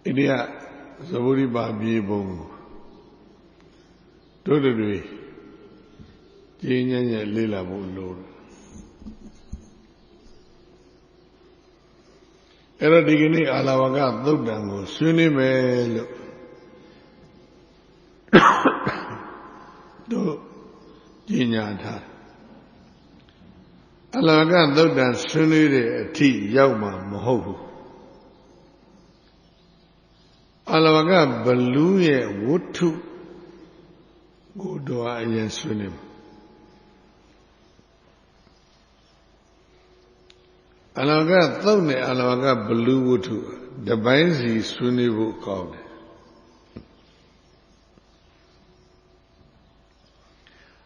India Zaburi Babi Bong Dodri Jinya Lila Bulu Era Digini Alavaga Dudango Suni Mel Do Jinya Alavaga Dudan Suni Ti Yauma Mohu Alavaga Baluye Wutu Godoa Yensunim Alavaga Thone Alavaga Balu Wutu the Bainzi Sunibu called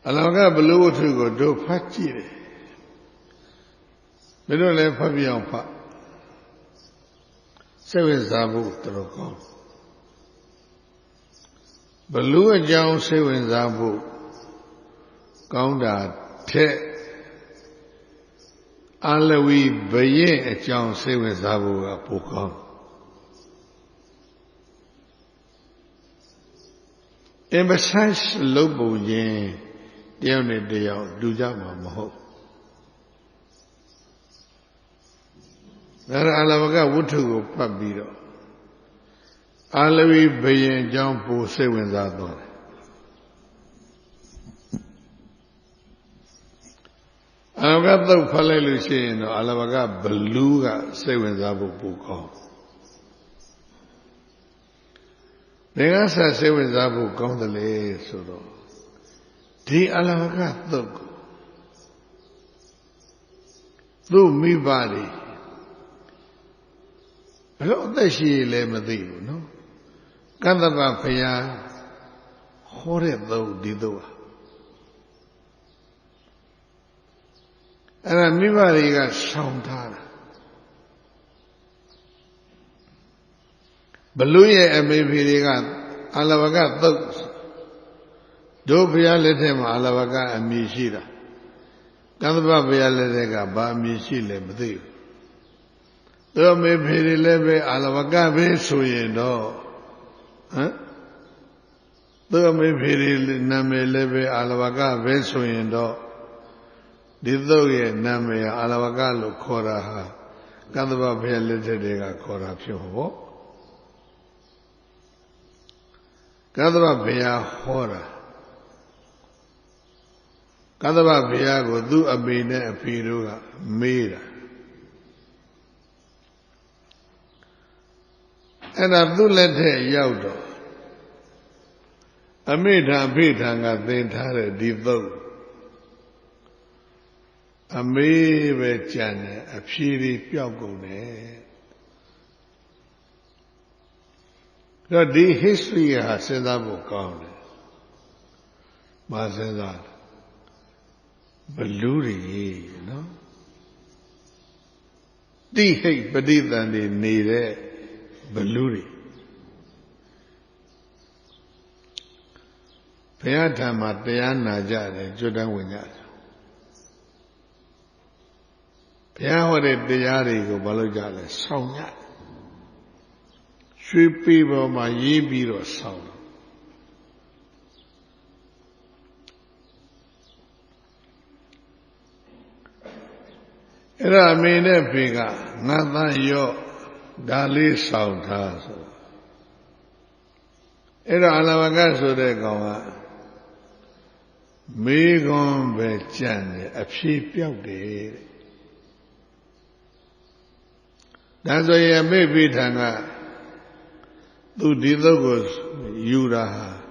Alavaga Balu Wutu go do Pachi Middle left Fabian Pa Seven Zabu Trocom Balu Jown Seven Zabu Gounda Te Alawi Baye Jown Seven Zabu Apocom Emphasize Lobo Yen Dione Deo Dujama Moho Alavaga Wutu Pabiro Alawi Bayan Jampo Seven Zadon Alavaga the Palaluchin Alavaga Beluga Seven Zabu Puko Negasa Seven Zabu Gondale Suro Di Alavaga Thug Do me body Hello, that's she lemadi, no? Kandaba Paya Hore though Didoa. And a Mibari got Soundara. Baluya and maybe got Alavaga those. Do Pia let him Alavaga and Mishira. Kandaba Pia let him Ba Mishile Madi. Do me very leve Alavaga Vesuino. Do me very Name leve Alavaga Vesuino. Didoye Name Alavaga Koraha. Kandaba Pia Kora Pio. Kandaba Pia Hora. Kandaba Pia go do a bine a piruga Mira. And Abdullah Yaudo Amida Pitanga Dentare Divo Ame Chane, a Piri Piogone. The history has said about Mazazar Baluri, you know. The hate, but even they need it. Baluri. Payatama Payana Jade, Jordan Winyat. Payahore Diari go Balojale, Sonya. Sweet people, my ye biro sound. Era made piga, Nathan yo. Dali sound has. Era Alavaga so de Gawa Megon Bechan, a sheep out there. That's why I may be Tanga. Do Didogos Yuraha.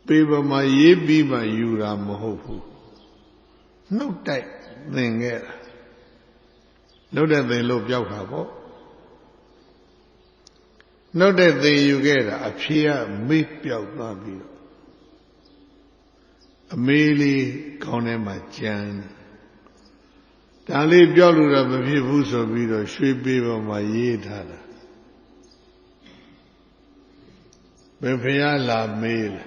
People my ye be my Yura Mohofu. No type thing there. No that they look out about. No that they you get a peer meet out Babi. A mealy Konema Jan. Dali Bialura Babi Buso Vido should be on my yedada. Bepia la mail.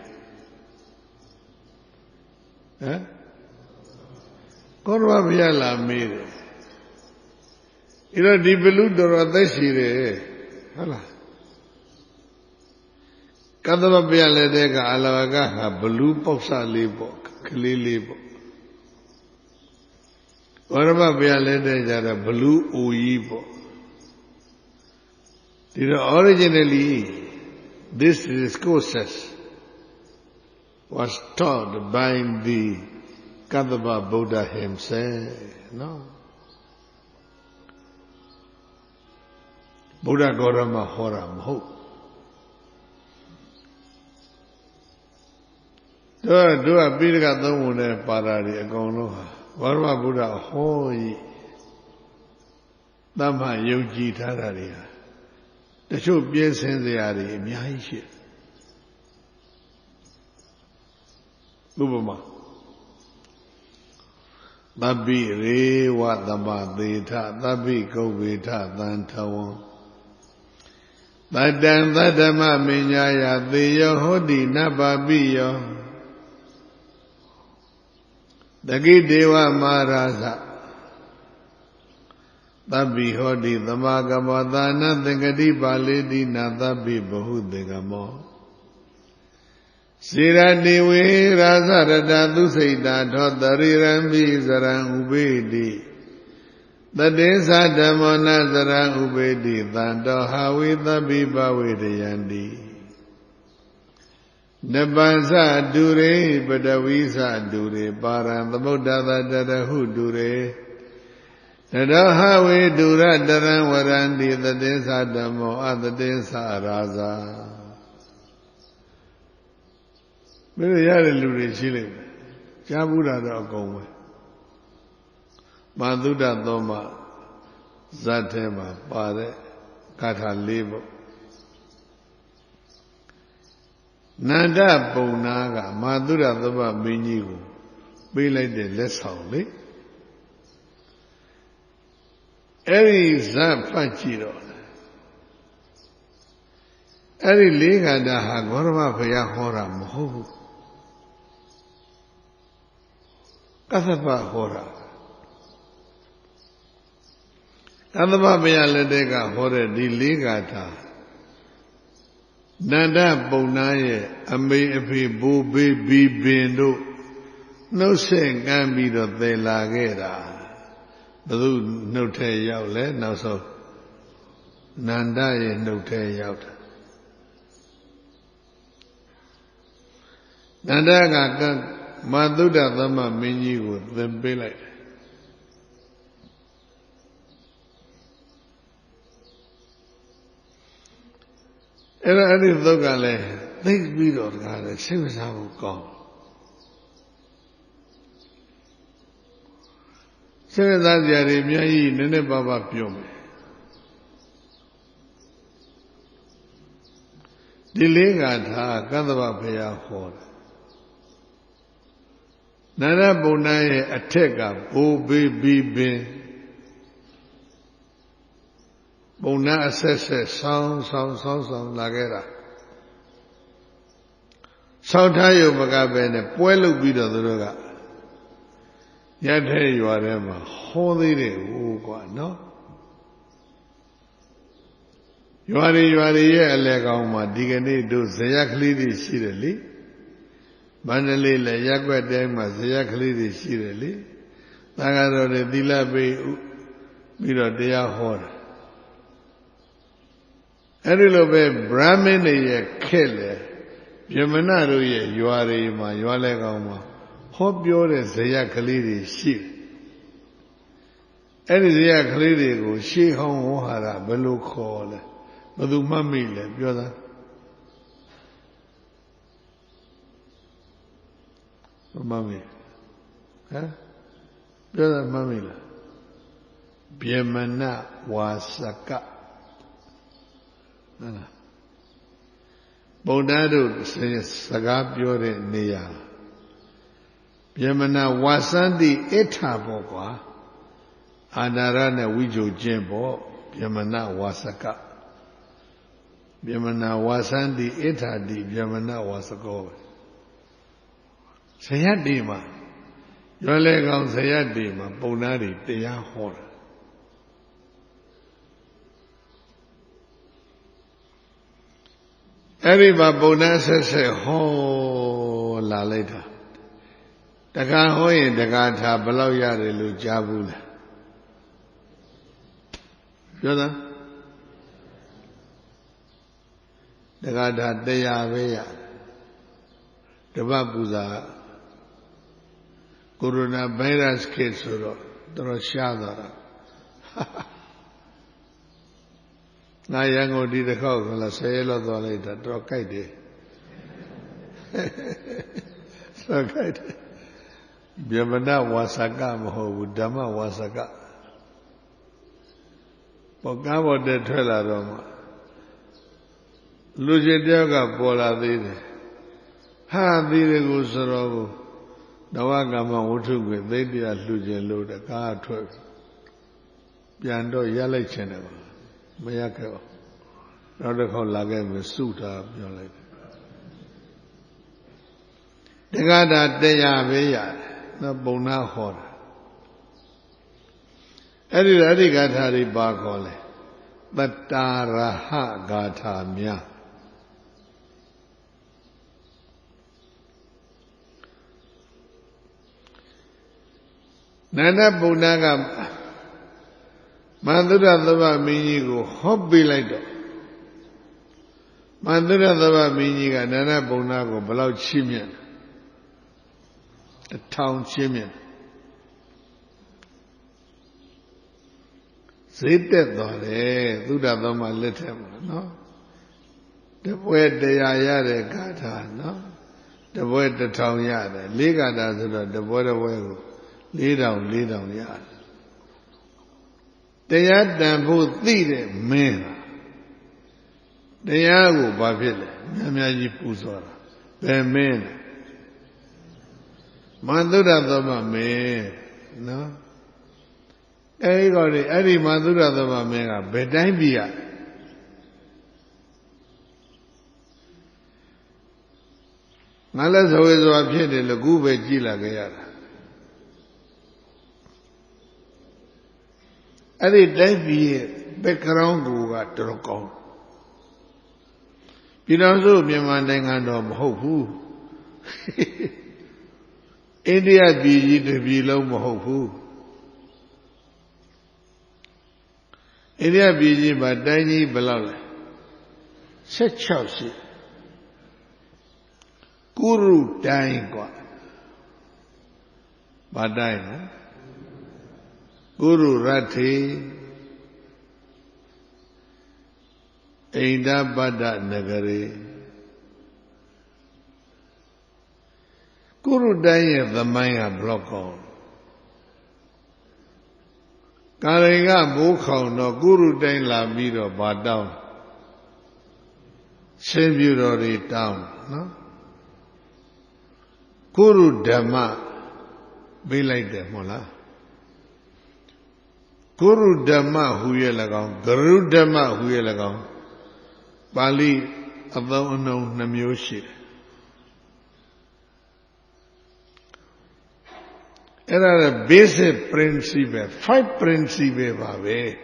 Eh? Korva Via la mail. Ira di Beludora Deshire, hala Kadava Biale Dega Alavaga Blue Poxa Libo Kli Libo Whatever Biale Deja Blue Uibo. Originally this discourse was taught by the Kadava Buddha himself. No. Buddha Gautama Hora Maho. Do a Pidaka Domune Paradi Agonoha. Varma Buddha Hoi Dhamma Yogi Tararia. The show be sensiari, Miaishi. Ubama Tabi Re Watama Deta, Tabi Govita, Dantawan. Tadam Tadama Minyaya, the Yahudi Nababiyo. The Gidewa Maraza. Tabi Hodi, the Magamadana, the Gadiba Lady Natabi Bahudegamo. Siradi we Razarada Dusaida, Totari Rambi Zaran Ubedi. The Desa Damona Zaran Ubedi, Tando Hawi the Biba Wedayandi. The Bansa Dure, Badawisa Dure, Paran, the Buddha the Hu Dure. Hawi Dura Daran Warandi, the Desa Damo, the Desa Raza. Very yari chile. Chabura da gome. Maduda doma zatema pare kata lebo. Nanda Bonaga, Madura doma minigu. Be like the less holy. Eri zap pachiro. Eri lega da hagorma paya hora mohu. Kathapa hora. Kathapa paya ledega hore di lega ta. Nanda Bonaye, Ame Api Bobe Bibendo. No saying can be the de la guerra. No te yaule, no so Nanda ye no te yaut. Nanda ga Maduda Dama Mini with the billet. Any Dogale, things be not God, same as how gone. Say that Yari Miai Nene Baba Piome. Diligata Kadava Paya Hor. Nana Bonaye Atega, Bo Be Bin. Bona assess sound, Lagera. Sound Tayo Magabene, Puelo Vida the Roga. Yate you are ever holy, no? You are a legama, Digane do Zayakli Shirley. Mandale Yagua Dema Zayakli Shirley. Nagaro de Dilabe Miro dea Hor. Erilobe Brahmin ye killer. Yemanaro ye, you are a ma, you are legama. Hope you're a Zayakli sheep. Any Zayakli go, she home Ohara, below call. Madu Mamile, Yoda. Mammy. Huh? Yoda Mamila. Biemana wasaka. Bodadu says Sagapyore Nia. Biemana wasandi etabogwa. Anarana wijo jembo. Biemana wasaka. Biemana wasandi etadi. Biemana wasako. Sayadima. Yolegam Sayadima. Bonari Teya Hora. Every Babuna says, ho la later. The Gahoy, the Gata, below Yarilu Jabula. Yoda? The Gata, they are Veya. The Babuza. Guruna Bairas Ketsuro, the Roshadara. Nayango did a cock, la sailor later, Drokite. Drokite. Biamana Wasaka, Moho, Dama Wasaka. Pogamo de Telaroma. Lucidaga Pola did. Ha did a Gusaro. Nawagama Utugu, they did a Lucian load a car truck. Piando Yale Channel. Mayako. Not a call Lagam with Suta, you like. The Gada Deya Veya, the Bona Hor. Edi Gatari Bakole, but Taraha Gata Mia. Nana Bonaga Mandura Dava Minigo, Hobby Lighter. Mandura Dava Miniga, Nana Bonago, Below Chimian. A town Chimian. Sit there, Duda Dama let him, no? The word they are Yare Gata, no? The word the town Yare, Liga does the word away. Lay down, yard. They had done both the men. They are go Babille, Namaji Pusora, the men. Mandura Dama me, no? Everybody, every Mandura Dama mega, Bedambia. Malas always appeared in the Gube Gila Gayara. Every day, background go at Drocon. You don't know me, man, of hope. India be the below Mohofu. India be but Dani below. Such Chelsea. Guru dying God. But dying, Guru Rati Ainda Bada Nagari Guru Daya the Maya block on Kalinga Bukho no Guru Dain La Miro Badam Semburori down, no? Guru Dhamma be like that, Mola. Guru Dhamma huye lagao, Guru Dhamma huye lagao. Pali abdao no namyoshi. Era the basic principle, 5 principles babe.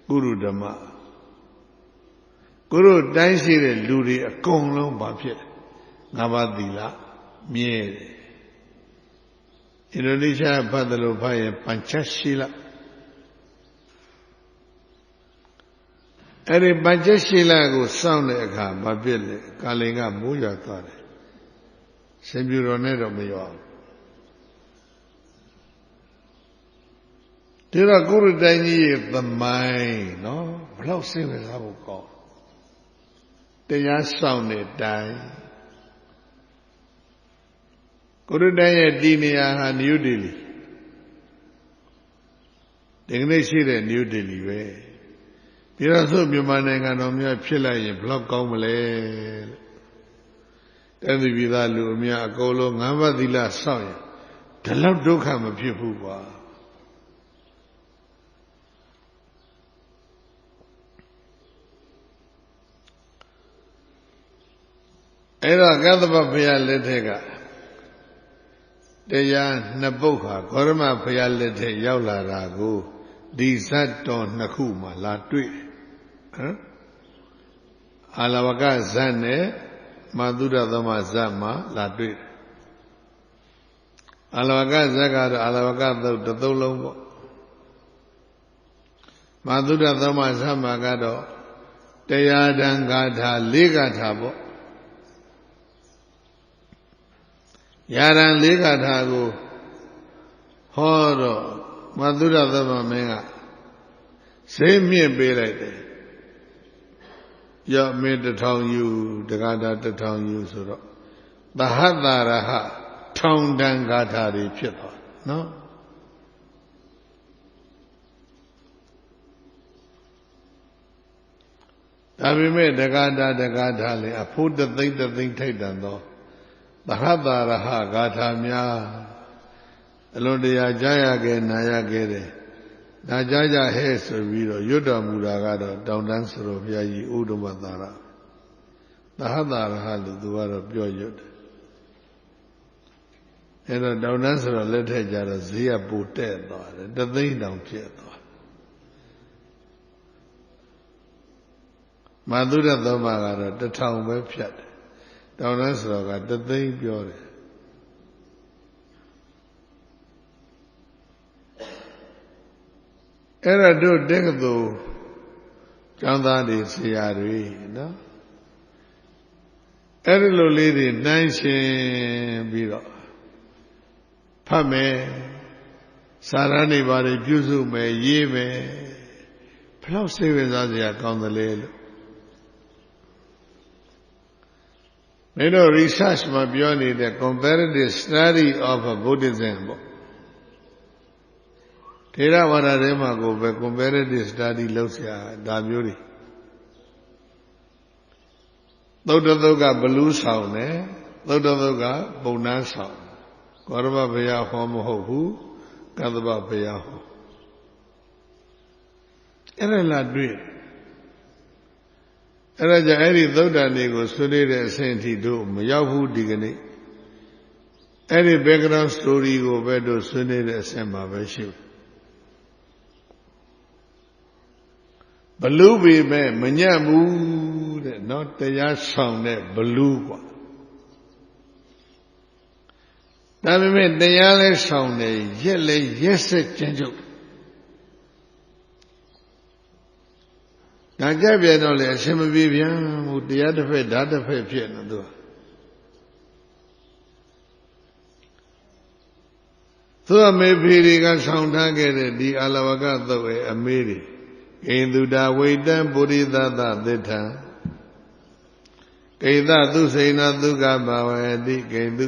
Guru Dhamma. Guru Daisi de Luri a Kong long bapit. Navadila, Miere. Indonesia Padalo Paya Panchashila. Every Panchashila go sound like a Babile, Kalinga Muya Tare. Semburonero Mayo. Tira Guru Daini the mind, no? How same as I will call. They are sounded die. Guru Daya Dinia New Delhi. The English New Delhi way. Piraso Bumananga no mere Pilla in Block Comale. And the Vida Lumia Golo Navadilla Soya. The love do come a people. Era Gadaba Pia Letega. Deya Naboka, Gorma Pia Lete Yaula Rago, Disato Nakuma La Tui. အာလဝကဇတ်နဲ့မာသုဒသမဇတ်မှာလာတွေ့တယ်အာလဝကဇတ်ကတော့အာလဝကသုတ်တစ်သုတ်လုံးပေါ့မာသုဒသမဇတ်မှာကတော့တရားတန်ဂါထာ၄ဂါထာပေါ့ယာရန်၄ဂါထာကိုဟောတော့မာသုဒသမမင်းကဈေးမြင့်ပေးလိုက်တယ်ရော့မင်း1000ယူတဂါထာ1000ယူဆိုတော့သဟတရဟထောင်တန်ဂါထာတွေဖြစ်သွားနော်ဒါပေမဲ့တဂါထာလည်းအဖို့တသိမ့်ထိုက်တန်သောသဟတရဟဂါထာများအလွန်တရာကြားရခဲ့နာရခဲ့တယ်ဒါကြားကြဟဲ့ဆိုပြီးတော့ရွတ်တော်မူတာကတော့တောင်တန်းဆိုတော်ဘုရားကြီးဥဒ္ဓမသာရသဟတရဟလို့သူကတော့ပြောရွတ်တယ်အဲ့တော့တောင်တန်းဆိုတော့လက်ထက်ကြတော့ဈေးကပိုတက်သွားတယ်တသိန်းတောင်ဖြစ်သွားမာသုဒသမကတော့1000ပဲဖြတ်တယ်တောင်တန်းဆိုတော့ကတသိန်းပြောတယ်အဲ့ဒါတို့တက္ကသိုလ်ကျောင်းသားတွေဆရာတွေနော်အဲ့ဒီလိုလေးတွေနှိုင်းရှင်ပြီးတော့ဖတ်မယ်စာရဏိပါတွေပြုစုမယ်ရေးမယ်ဘယ်လောက်စိတ်ဝင်စားစရာကောင်းသလဲလို့မင်းတို့ research မှာပြောနေတဲ့ comparative study of Buddhism ပေါ့ထေရဝါဒထဲမှာကိုပဲ comparative study လုပ်เสียဒါမျိုးတွေသုတ်တုတ်ကဘလူးဆောင်တယ်သုတ်တုတ်ကပုံနှန်းဆောင်ကောရမဘုရားဟောမဟုတ်ဘူးကသဗ္ဗဘုရားဟောအဲ့ဒါလာတွေ့အဲ့ဒါကြောင့်အဲ့ဒီသုတ်တန်တွေကိုဆွေးနွေးတဲ့အဆင့်အထိတို့မရောက်ဘူးဒီကနေ့အဲ့ဒီ background story ကိုပဲတို့ဆွေးနွေးတဲ့အဆင့်မှာပဲရှိတယ်ဘလူးပေမဲ့မညံ့ဘူးတဲ့နော်တရားဆောင်တဲ့ဘလူးกว่าဒါပေမဲ့တရားလဲဆောင်တယ်ရက်လဲရက်ဆက်ကြမ်းကြုတ်ဒါကြက်ပြန်တော့လေအရှင်မပြေပြန်ဘူးတရားတစ်ဖက်ဓာတ်တစ်ဖက်ဖြစ်နေသူအမေဖေတွေကဆောင်ထားခဲ့တဲ့ဒီအာလဝကသုတ်ရဲ့အမေတွေဣန္ဒုတာဝိတံပုရိသသသစ္ထံကိသသုစိဏသုကဘာဝတိကိတု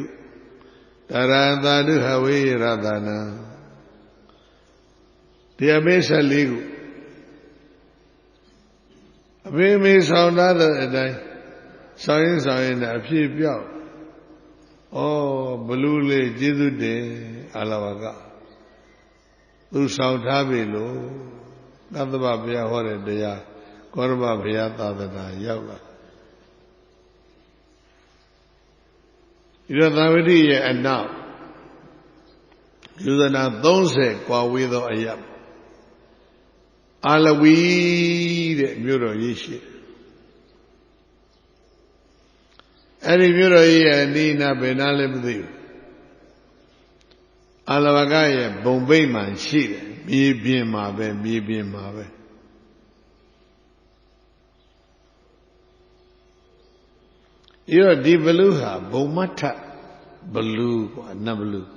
တရသာဓုဟဝေရတနာဒီအမေ14ခုအဖေမေဆောင်ထားတဲ့အတိုင်းဆောင်ရင်အဖြစ်ပြောက်ဩဘလူးလေးကျေးဇူးတင်အာလဝကသူဆောင်ထားပြီလို့ကသဗ္ဗဘုရားဟောတဲ့တရားကောရမဘုရားသာသနာရောက်လာဒီတော့သာဝတိရဲ့အနောက်လူသနာ30ကွာဝေးသောအရပ်အာလဝီတဲ့မြို့တော်ကြီးရှိအဲ့ဒီမြို့တော်ကြီးရဲ့အနီးနားဘယ်နာလဲမသိဘူးအာလဝကရဲ့ဘုံဗိမာန်ရှိတယ်မြေပြင်မှာပဲဒီတော့ဒီဘလူးဟာဘုံမထဘလူးกว่าနတ်ဘလူး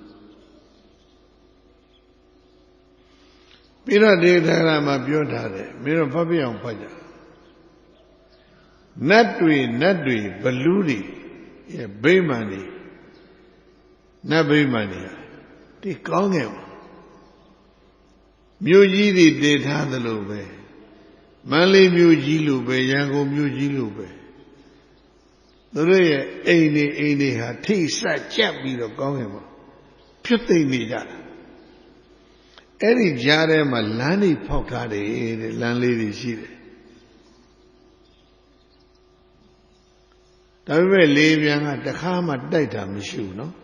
ပြီးတော့ဒီတရားမှာပြောထားတယ်မင်းတို့ဖတ်ပြအောင်ဖတ်ကြနတ်တွေဘလူးတွေရဲ့ဗိမာန်တွေနတ်ဗိမာန်တွေဒီကောင်းငယ်မြို့ကြီးတွေတည်ထားသလိုပဲမန္တလေးမြို့ကြီးလိုပဲရန်ကုန်မြို့ကြီးလိုပဲသူတို့ရဲ့အိမ်တွေဟာထိတ်ဆက်ကြက်ပြီးတော့ကောင်းငယ်ပါဖြစ်သိမ့်နေကြတာအဲ့ဒီကြားထဲမှာလမ်းတွေဖောက်ထားတယ်တဲ့လမ်းလေးတွေရှိတယ်ဒါပေမဲ့လေပြန်ကတခါမှတိုက်တာမရှိဘူးနော်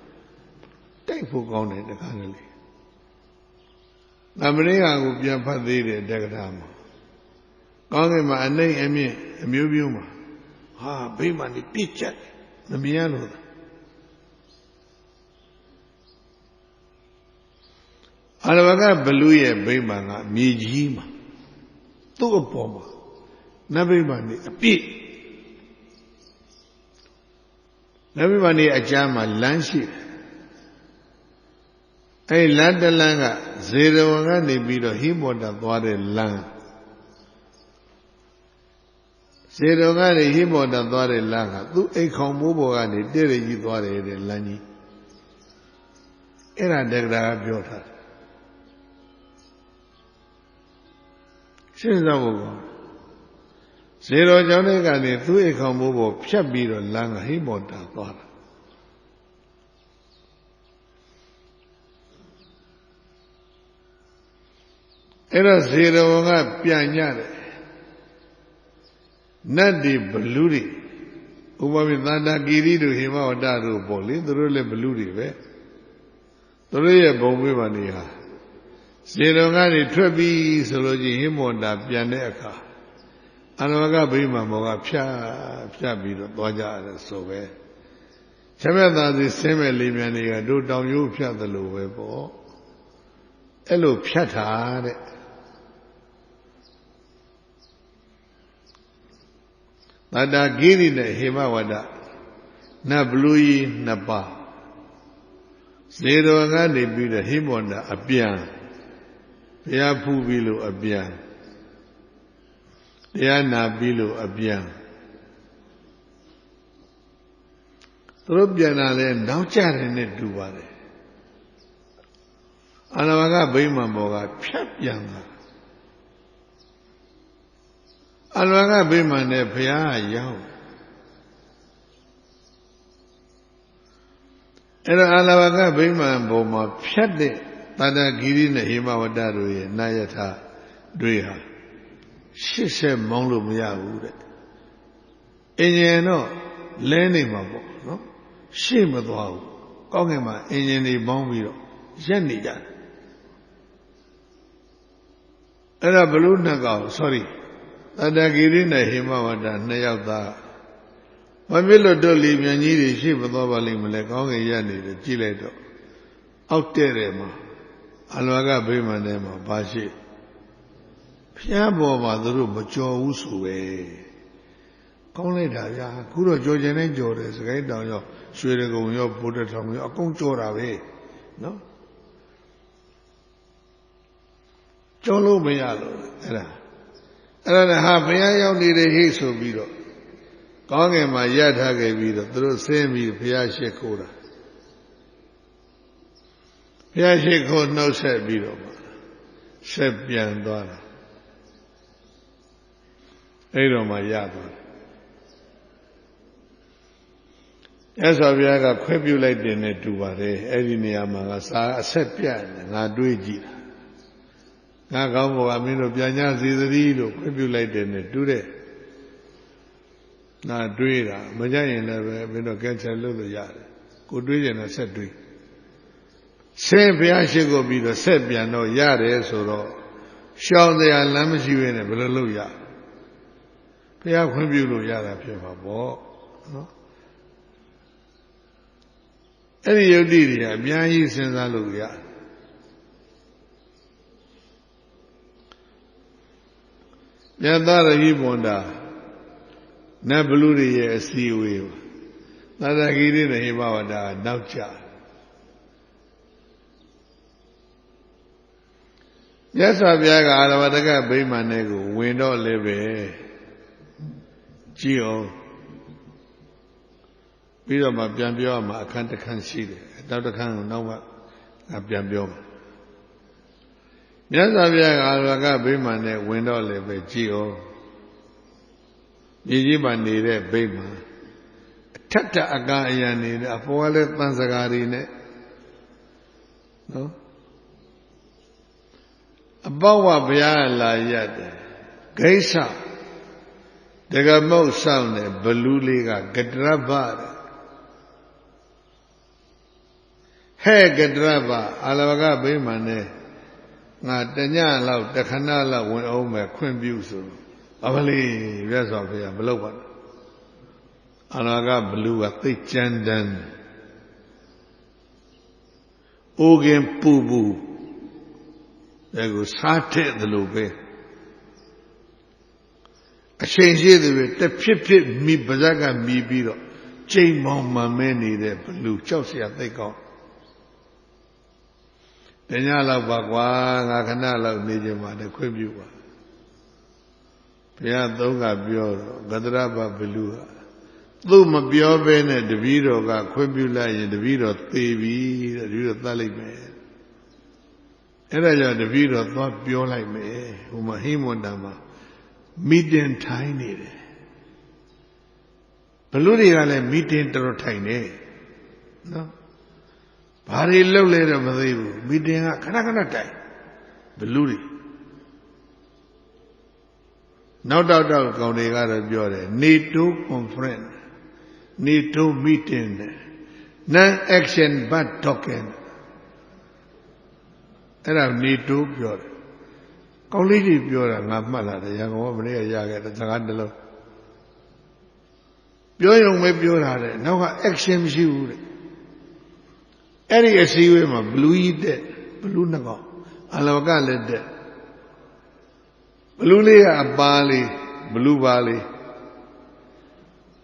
တိုက်ဖို့ကောင်းတယ်တခါကလေးသမဏေကိုပြန်ဖတ်သေးတယ်တက္ကထာမှာကောင်းကင်မှာအနှိမ့်အမြင့်အမျိုးမျိုးမှာ ဟာဗိမာန်ဒီပြစ်ချက်မမြင်လို့အာရဝကဘလူရဲ့ဗိမာန်ကမြေကြီးမှာသူ့အပေါ်မှာနတ်ဗိမာန်ဒီအပြည့်နတ်ဗိမာန်ဒီအကျမ်းမှာလမ်းရှိတယ်အဲ့လမ်းတလမ်းကဇေရဝံကနေပြီးတော့ဟိမောတသွားတဲ့လမ်းဇေရဝံကနေဟိမောတသွားတဲ့လမ်းကသူ့အိမ်ခေါင်မိုးပေါ်ကနေတည့်ရကြီးသွားတယ်တဲ့လမ်းကြီးအဲ့ဒါတက္ကရာကပြောထားတယ်ရှင်းစားဖို့ကောဇေရောကျောင်းထဲကနေသူ့အိမ်ခေါင်မိုးပေါ်ဖြတ်ပြီးတော့လမ်းကဟိမောတသွားတာအဲ့တော့ဇေရဝံကပြန်ညတယ်နတ်ဒီဘလူတွေဥပမာသန္တာဂီရိတို့ဟိမဝတ္တတို့ပေါ့လေသူတို့လည်းဘလူတွေပဲသူတို့ရဲ့ဘုံဝိပါနေဟာဇေရဝံကနေထွက်ပြီးဆိုလို့ချင်းဟိမောတာပြန်တဲ့အခါအနဝကဗိမာန်ဘောကဖြတ်ပြီးတော့သွားကြရတယ်ဆိုပဲချက်မြတ်သားစီဆင်းမဲ့လေးမြန်တွေကတို့တောင်ရိုးဖြတ်သလိုပဲပေါ့အဲ့လိုဖြတ်တာတဲ့သတ္တဂိရိနဲ့ဟေမဝတ္တနတ်ဘလူကြီးနှစ်ပါးဇေရဝံကနေပြီးတော့ဟိမောတအပြန်ဘုရားဖူးပြီးလို့အပြန်တရားနာပြီးလို့အပြန်သူတို့ပြန်လာလဲနောက်ကျတယ်နဲ့တူပါတယ်အာနဝကဗိမာန်ဘောကဖြတ်ပြန်တာအာနဝကဗိမာန်နဲ့ဘုရားရောက်အဲ့တော့အာနဝကဗိမာန်ဘောမှာဖြတ်တဲ့သတ္တဂီရိနဲ့ဟိမဝတ္တတို့ရဲ့နာယထတွေဟာ80မောင်းလို့မရဘူးတဲ့အင်ဂျင်တော့လဲနေမှာပေါ့နော်ရှေ့မသွားဘူးကောင်းကင်မှာအင်ဂျင်တွေပေါင်းပြီးတော့ရက်နေကြတယ်အဲ့ဒါဘလူနှစ်ကောင် sorry သတ္တဂိရိနဲ့ဟိမဝတ္တနှစ်ယောက်သားမဖြစ်လို့တို့လီမြန်ကြီးတွေရှေ့မသွားပါလိမ့်မလဲကောင်းကင်ရက်နေတယ်ကြည့်လိုက်တော့အောက်တဲ့တယ်မှာအလဝကဗိမာန်ထဲမှာဘာရှိဖျားပေါ်မှာသူတို့မကြော်ဘူးဆိုပဲကောင်းလိုက်တာဗျာခုတော့ကြော်ကျင်နေကြော်တယ်စကိုင်းတောင်ရောရွှေရကုံရောဘုဒ္ဓထောင်ရောအကုန်ကြော်တာပဲနော်ကြော်လို့မရလို့အဲ့ဒါဟာဘုရားရောက်နေတဲ့ဟိဆိုပြီးတော့ကောင်းငယ်မှာရထားခဲ့ပြီးတော့သူတို့ဆင်းပြီးဘုရားရှိခိုးတာဘုရားရှိခိုးနှုတ်ဆက်ပြီးတော့ဆက်ပြန်သွားတာအဲ့တော့မှရသွားတယ်ရသော်ဘုရားကခွဲပြုလိုက်တယ်နဲ့တူပါတယ်အဲ့ဒီနေရာမှာကစာအဆက်ပြတ်နေငါတွေးကြည့်တာငါကောင်းဘောကမင်းတို့ပြန်ကြစီသတိလို့ခွဲပြုလိုက်တယ်နဲ့တူတဲ့ငါတွေးတာမကြရင်လည်းပဲမင်းတို့ကဲချက်လို့ရတယ်ကိုတွေးရင်တော့ဆက်တွေးဆက်ဘုရားရှိခိုးပြီးတော့ဆက်ပြန်တော့ရတယ်ဆိုတော့ရှောင်တရားလမ်းမရှိဘဲနဲ့ဘယ်လိုလုပ်ရဘုရားခွင့်ပြုလို့ရတာဖြစ်မှာပေါ့နော်အဲ့ဒီယုတ်တိတွေကအများကြီးစဉ်းစားလို့ရမြတ်သားရဟိမန္တာနတ်ဘလူတွေရဲ့အစည်းအဝေးသတ္တဂိရိနဲ့ဟိမဝတ္တနောက်ကျမြတ်စွာဘုရားကအာရဝတ္တကဗိမာန်ထဲကိုဝင်တော့လည်းပဲကြည့်အောင်ပြီးတော့မှပြန်ပြောရမှာအခန်းတစ်ခန်းရှိတယ်နောက်တစ်ခန်းကိုနောက်မှပြန်ပြောမှာမြတ်စွာဘုရားကအာရဝတ္တကဗိမာန်ထဲဝင်တော့လည်းပဲကြည့်အောင်မြေကြီးမှာနေတဲ့ဗိမာန်အထက်ထအကားအယံနေတဲ့အပေါ်ကလည်းသံစကားတွေနဲ့နော်အပေါဝဘုရားလာရတယ်ဂိစ္ဆတကမုတ်ဆောင်တဲ့ဘလူးလေးကကတရဗ္ဗဟဲ့ကတရဗ္ဗအာလဝကဗိမာန်နဲ့ငါတညလောက်တခဏလောက်ဝင်အောင်မယ်ခွင့်ပြုဆိုအမလေးမြတ်စွာဘုရားမလုပ်ပါနဲ့ Alaga blue at the chandan. Ogen pubu. There goes sate the lobe. A change the pip me bazaga me biro. Chain mama many there blue Chelsea at they go. Then I love Bagwang, I can allow Nijima, the Quibu. Pia Doga Bio, Gadraba Belua. Luma Bio Bene, the Viro got Quibula in the Viro TV, the Viro Taliban. And I the Viro thought Bio like me, Umahimondama, median tiny. Peluria meeting to tiny. No? Very low later, Madavu, meeting a Kanakana. Beluri. No doubt, County got a beauty. Need to confront. Need to meeting. No action but talking. And I need to pure. County pure and not mala, the young woman here, Yaga, the Zagandalo. Pure young may pure at it. No action shoot. Any a sea women, blue dead, blue nago, Alavaga led dead. Blue lay a Bali, blue valley.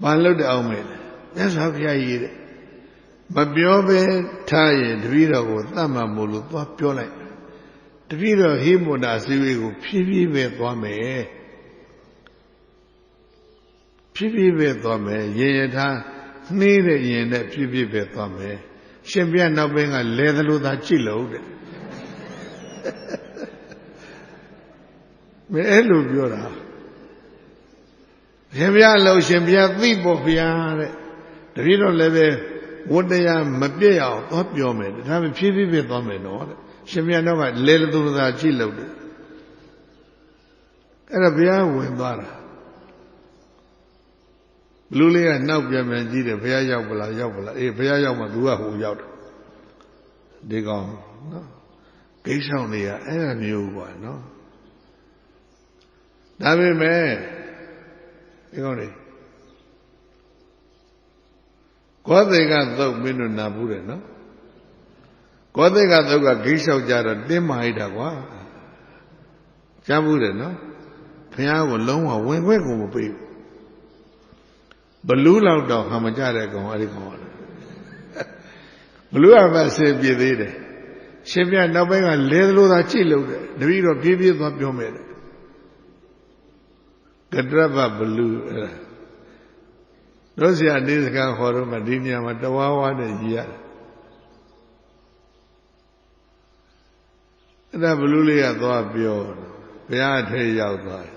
Balo de Almel. That's how I eat it. But Biobe, tired, the Vira with Tama Mulu, what pure like. The Vira him would ask you, Pivi with Wame. Pivi with Wame, Yeta, neither in that Pivi with Wame. Champion now being a leather that she loaded. Hello, Biora. Champion low, champion, people beyond the Vino leve, what they are, Mabia, what your men, have a PV with them in order. Champion now had leather that she loaded. And a beer went bara. Blue lay and now German G, the Pia Yabula, a Pia Yamadua who out. They gone, no. Case only a new one, no. David man, you know, what they got though, Minu Nabure, no? What they got though, a case of Jara, they might have one. Jabure, no? Pia will long when we go be. Blue out of Hamajara go, I go. Blue have said, be there. Champion now being a little that chill, the reader of Bibi is not your man. Gadraba blue. Rosia needs a gun for Madinia, Matawa, and Yia. And I believe I thought beyond. Beyond tell you out there.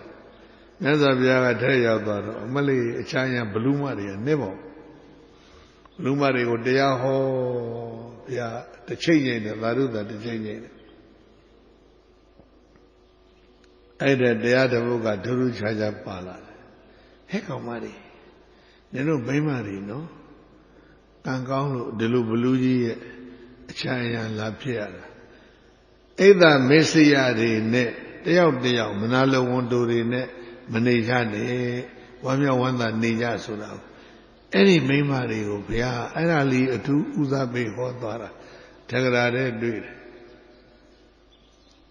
As I tell you out there, Malay, China, Blue Maria, never. Blue Maria would day ho, yeah, the changing, the Laruda, the changing. I did the other book at Turu Chaja Pala. Heck of Mari. They know Baymari, no? Kankao, Delu Buluji, China, La Piera. Either Messiah, net, they out there, Manalo won't do the net, Manejane, Wamia Wanda Nija Sura. Any Baymari, Opia, and Ali, a two Uzabe Hotara, Tagrade, do it.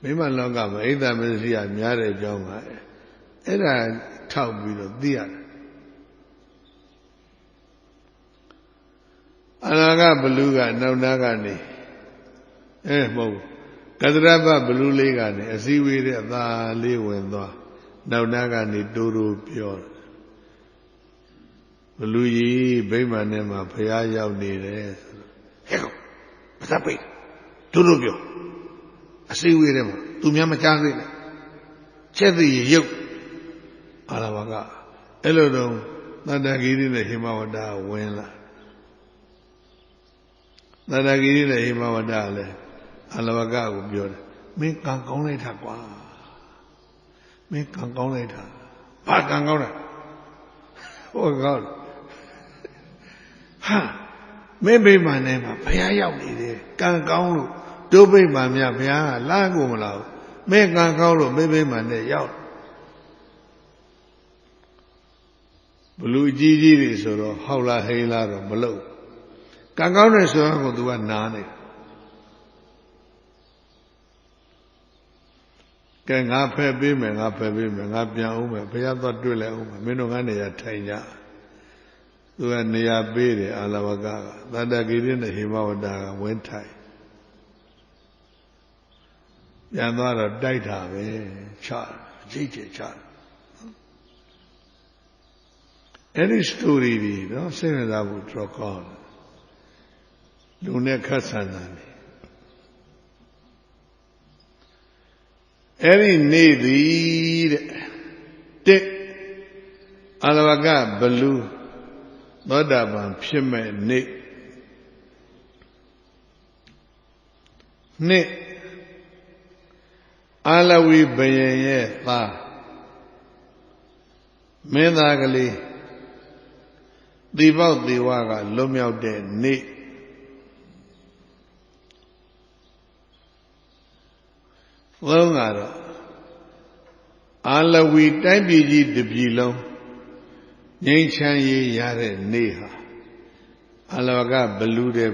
Mima Longa, either Messiah, Miare Jonga, and I talk with the other. Anaga Beluga, no Nagani. Mo. Kadraba Belu Legani, as he will the Lewin, no Nagani Duru Pure. Beluji, Baymanema, Payaya near. Hego, Sapi, Turubio. I see with him, to Miamachari. Chethi, you. Alavaga. Elodom, Nadagiri, the Himawada, Wena. Nadagiri, the Himawada, Alavaga, Bior. Make Kankone Takwa. Make Kankone Ta. Pakangona. Oh God. Ha! Maybe my name, Payaya, Kankonu. Do be my mia, Lago Malo. Make Kankolo, maybe my name out. ဘလူကြီးကြီးတွေဆိုတော့ဟောက်လာဟိန်းလာတော့မလုပ်ကံကောင်းတယ်ဆိုတော့ကိုသူကနားနေကဲငါဖယ်ပေးမယ်ငါဖယ်ပေးမယ်ငါပြန်အောင်မယ်ဘုရားသွားတွေ့လဲအောင်မယ်မင်းတို့ကနေရာထိုင်ကြသူကနေရာပေးတယ်အာလဝကသတ္တဂိရိနဲ့ဟိမဝတ္တကဝင်းထိုင်ပြန်သွားတော့တိုက်တာပဲချကြိတ်ကြချအဲ့ဒီ story တွေနော်စိတ်ဝင်စားဖို့တော်ကောင်းလူနဲ့ခတ်ဆန်တာလေအဲ့ဒီနေ့သည်တဲ့အာလဝကဘလူသောတာပန်ဖြစ်မဲ့နေ့နှစ်အာလဝီဘယင်ရဲ့သားမင်းသားကလေးဒီပေါက်ဒီဝါကလွတ်မြောက်တဲ့နေ့သုံးကတော့အာလဝီတိုင်းပြည်ကြီးတစ်ပြည်လုံးငြိမ်းချမ်းရေးရတဲ့နေ့ဟာအာလဝကဘလူတဲ့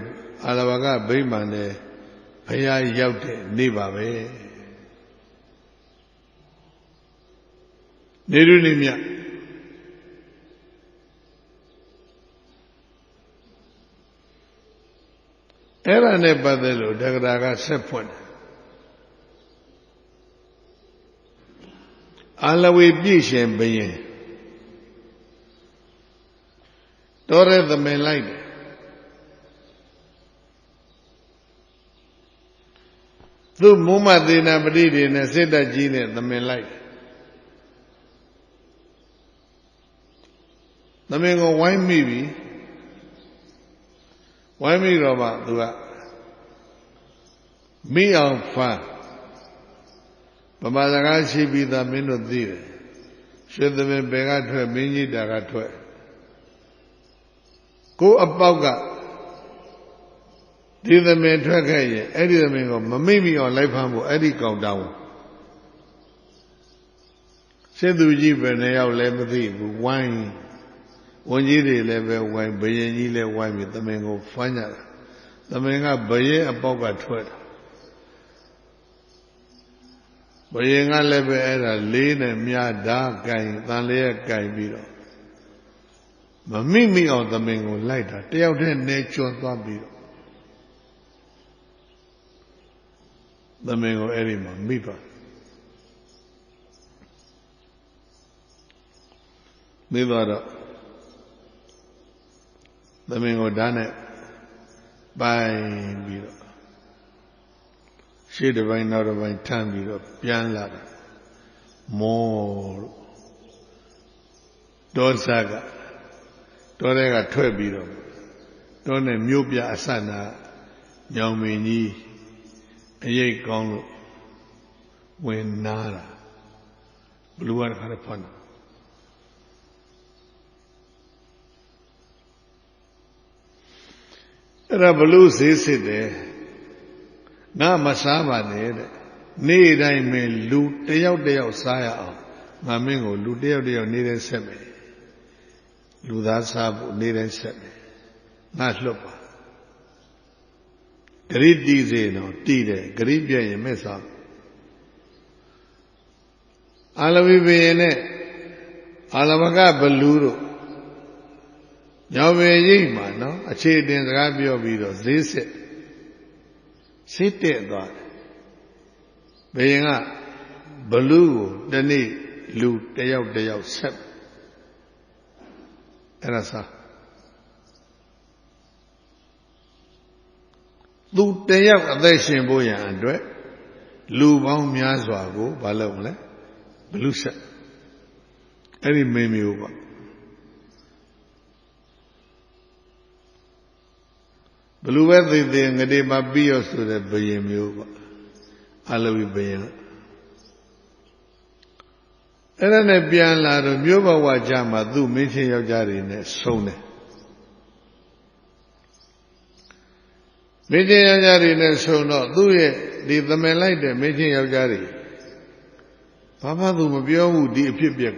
အာလဝကဗိမာန်တဲ့ဘုရားရောက်တဲ့နေ့ပါပဲနေရုနေမြအဲ့ဒါနဲ့ပတ်သက်လို့တက္ကရာကဆက်ဖွင့်အာလဝီပြည့်ရှင်ဘယင်တော်တဲ့သမင်လိုက်တယ်သူမုံမသေနာပတိတွေနဲ့စိတ်တက်ကြီးနဲ့သမင်လိုက်တယ်သမင်ကိုဝိုင်းမိပြီဝိုင်းမိတော့မှသူကမိအောင်ဖမ်းဗမာစကားရှိပြီးသားမင်းတို့သိတယ်ရွှေသမင်ဘယ်ကထွက်မင်းကြီးတာကထွက်ကိုအပေါက်ကဒီသမင်ထွက်ခဲ့ရင်အဲ့ဒီသမင်ကိုမမိမိအောင်လိုက်ဖမ်းဖို့အဲ့ဒီကောင်တောင်းစစ်သူကြီးပဲနေရောက်လည်းမသိဘူးဝိုင်းဝန်ကြီးတွေလည်းပဲဝိုင်းဘယင်ကြီးလည်းဝိုင်းပြီးသမင်ကိုဖမ်းကြတာသမင်ကဘယင်အပေါက်ကထွက်တာဘယင်ကလည်းပဲအဲ့ဒါလေးနဲ့မြားဓာတ်ကင်တန်လျက်ကင်ပြီးတော့မမိမိအောင်သမင်ကိုလိုက်တာတယောက်တည်းနေကျွန်းသွားပြီးတော့သမင်ကိုအဲ့ဒီမှာမိသွားမိသွားတော့သမင်ကိုဓာတ်နဲ့ပိုင်ပြီးတော့ရှေ့တစ်ပိုင်းနောက်တစ်ပိုင်းထမ်းပြီးတော့ပြန်လာတာမောလို့ဒေါသကတောထဲကထွက်ပြီးတော့တောနဲ့မြို့ပြအဆတ်နာညောင်မင်းကြီးအရေးကောင်းလို့ဝင်နာတာဘလူကတခါတည်းဖမ်းတာအဲ့ဒါဘလူဈေးစစ်တယ်ငါမစားပါနဲ့တဲ့နေ့တိုင်းမင်းလူတယောက်တယောက်စားရအောင်ငါမင်းကိုလူတယောက်တယောက်နေ့တိုင်းဆက်မယ်လူသားစားဖို့နေ့တိုင်းဆက်မယ်ငါလွတ်ပါဂရိတီးစေတော့တီးတယ်ဂရိပြည့်ရင်မဲ့စားအာလဝိဘယင်နဲ့အာလဝကဘလူတို့ညောင်ပေရိပ်မှာနော်အခြေတင်စကားပြောပြီးတော့ဈေးစစ်စိတ်တက်သွားတယ်ဘယင်ကဘလူကိုတနေ့လူတယောက်တယောက်ဆက်အဲ့ဒါစားသူတယောက်အသက်ရှင်ဖို့ရန်အတွက်လူပေါင်းများစွာကိုမလုပ်မလဲဘလူဆက်အဲ့ဒီမင်းမျိုးပေါ့ဘလူပဲသိသိငတိပါပြီးရဆိုတဲ့ဘယင်မျိုးပေါ့အာလဝိဘယင်အဲ့ဒါနဲ့ပြန်လာတော့မြို့ဘဝကြမှာသူ့မင်းချင်းယောက်ျားတွေနဲ့ဆုံးတယ်မင်းချင်းယောက်ျားတွေနဲ့ဆုံးတော့သူ့ရဲ့ဒီသမင်လိုက်တဲ့မင်းချင်းယောက်ျားတွေဘာမှသူမပြောဘူးဒီအဖြစ်ပြက်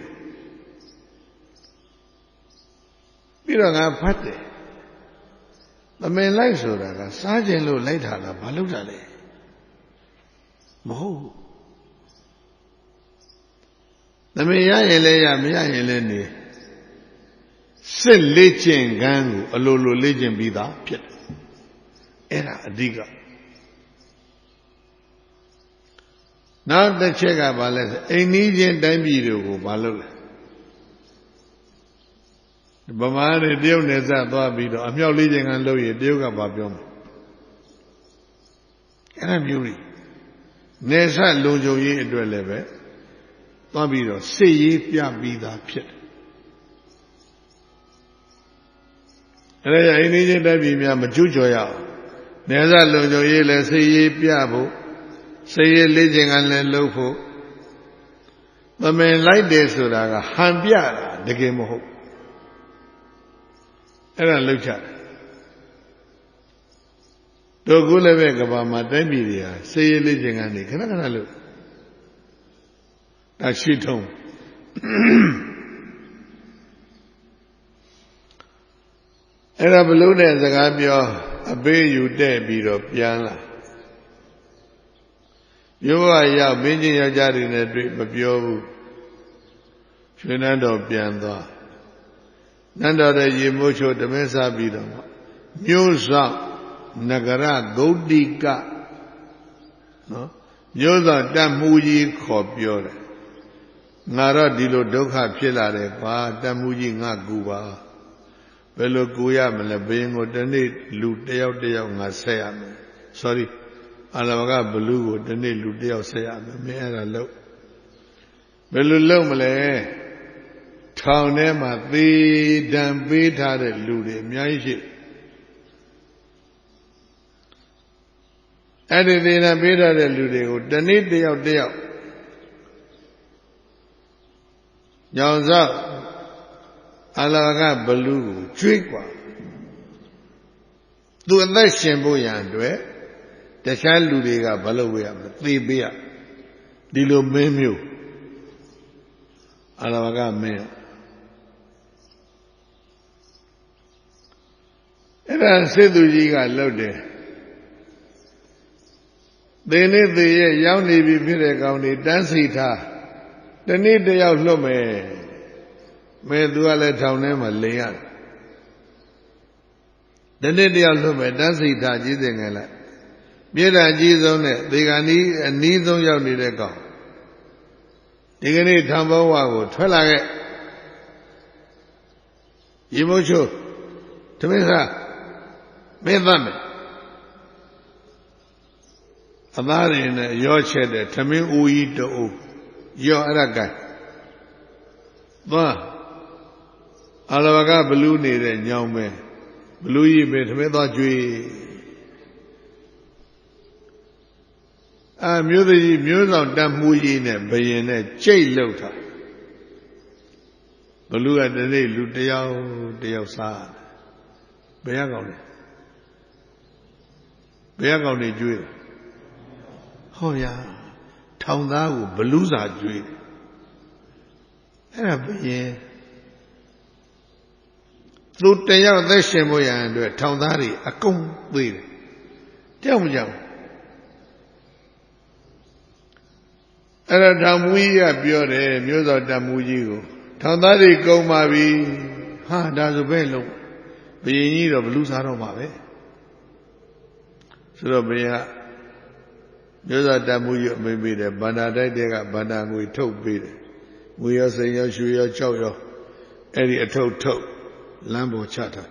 ပြီးတော့ငါဖတ်တယ်သမင်လိုက်ဆိုတာကစားခြင်းလို့လိုက်တာလားဘာလုပ်တာလဲမဟုတ်သမင်ရရင်လည်းရမရရင်လည်းနေစစ်လေ့ကျင့်ခန်းကိုအလိုလိုလေ့ကျင့်ပြီးသားဖြစ်တယ်အဲ့ဒါအဓိကနောက်တစ်ချက်ကဘာလဲဆိုအိမ်နီးချင်းတိုင်းပြည်တွေကိုဘာလုပ်လဲဗမာတွေတရုတ်နယ်စပ်သွားပြီးတော့အမြောက်လေးချိန်ကလုပ်ရတရုတ်ကဘာပြောမှာအဲ့ဒါမျိုးကြီးနယ်စပ်လုံခြုံရေးအတွက်လည်းပဲသွားပြီးတော့စစ်ရေးပြပြီးသားဖြစ်တယ်အဲ့ဒါအိမ်နီးချင်းတိုင်းပြည်များမကျွကြော်ရအောင်နယ်စပ်လုံခြုံရေးလည်းစစ်ရေးပြဖို့စစ်ရေးလေ့ကျင့်ခန်းလည်းလုပ်ဖို့သမင်လိုက်တယ်ဆိုတာကဟန်ပြတာတကယ်မဟုတ်အဲ့ဒါလှုပ်ချတယ်တို့ကူလည်းပဲကဘာမှာတိုင်းပြည်တွေဟာစေရလေးခြင်းကနေခဏခဏလို့ဒါရှိထုံးအဲ့ဒါဘလို့တဲ့စကားပြောအပေးယူတဲ့ပြီးတော့ပြန်လာမြို့ကရောက်မင်းကြီးယောက်ျားတွေနဲ့တွေ့မပြောဘူးရွှေနန်းတော်ပြန်သွားနန္ဒတဲ့ရေမိုးချိုဓမဲစားပြီးတော့မြို့ဆောင်နဂရဂௌတိကနော်မြို့ဆောင်တတ်မှုကြီးခေါ်ပြောတယ်ငါတော့ဒီလိုဒုက္ခဖြစ်လာတယ်ကွာတတ်မှုကြီးငါကူပါဘယ်လိုကူရမလဲဘယင်ကိုတစ်နေ့လူတယောက်ငါဆက်ရမယ် sorry အလဘကဘလူးကိုတစ်နေ့လူတယောက်ဆက်ရမယ်မင်းအဲ့ဒါလုပ်ဘယ်လိုလုပ်မလဲထောင်ထဲမှာသေဒဏ်ပေးထားတဲ့လူတွေအများကြီးရှိအဲ့ဒီသေဒဏ်ပေးထားတဲ့လူတွေကိုတနေ့တယောက်ညောင်စောက်အလကဘလူးကိုကျွေးกว่าသူအသက်ရှင်ဖို့ရန်အတွက်တခြားလူတွေကမလုပ်ရမလဲသေပေးရဒီလိုမင်းမျိုးအလကမင်းအဲ့ဒါစစ်သူကြီးကလှုပ်တယ်သေနေသေးရဲ့ရောက်နေပြီဖြစ်တဲ့ကောင်တွေတန်းစီထားတနေ့တယောက်လွတ်မယ်မဲသူကလည်းထောင်ထဲမှာလိန်ရတယ်တနေ့တယောက်လွတ်မယ်တန်းစီထားကြီးစင်ငယ်လိုက်မြေတာအကြီးဆုံးနဲ့သေကနီးအနီးဆုံးရောက်နေတဲ့ကောင်ဒီကနေ့ထောင်ဘဝကိုထွက်လာခဲ့ရေမိုးချိုးသမင်းစားမင်းသတ်မယ်အသားတွေနဲ့ရောချက်တဲ့သမင်းဦးကြီးတူရောအဲ့ဒါကသွားအလဘကဘလူးနေတဲ့ညောင်ပဲဘလူးကြီးပဲသမင်းသွားကြွေးမျိုးသားကြီးမျိုးဆောင်တတ်မှုကြီးနဲ့ဘယင်နဲ့ကြိတ်လောက်တာဘလူးကတနေ့လူတယောက်စားဘယ်ရကောင်းလဲဘယ်ကောင်တွေကျွေးဟောဗျာထောင်သားကိုဘလူးစာကျွေးအဲ့ဒါဘယ်သူတယောက်သက်ရှင်ဖို့ရန်အတွက်ထောင်သားတွေအကုန်သေးတယ်ကြောက်မကြောက်အဲ့ဒါထောင်မူကြီးကပြောတယ်မျိုးစောတမူကြီးကိုထောင်သားတွေကုန်ပါပြီဟာဒါဆိုပဲလုံးဘယင်ကြီးတော့ဘလူးစားတော့မှာပဲဆိုတော့ဘုရားမျိုးစောတမှုကြီးအမိန့်ပေးတယ်ဗန္ဒာတိုက်တဲ့ကဗန္ဒာငွေထုတ်ပေးတယ်ငွေရောစိန်ရောရွှေရောကြောက်ရောအဲ့ဒီအထုတ်လမ်းပေါ်ချထား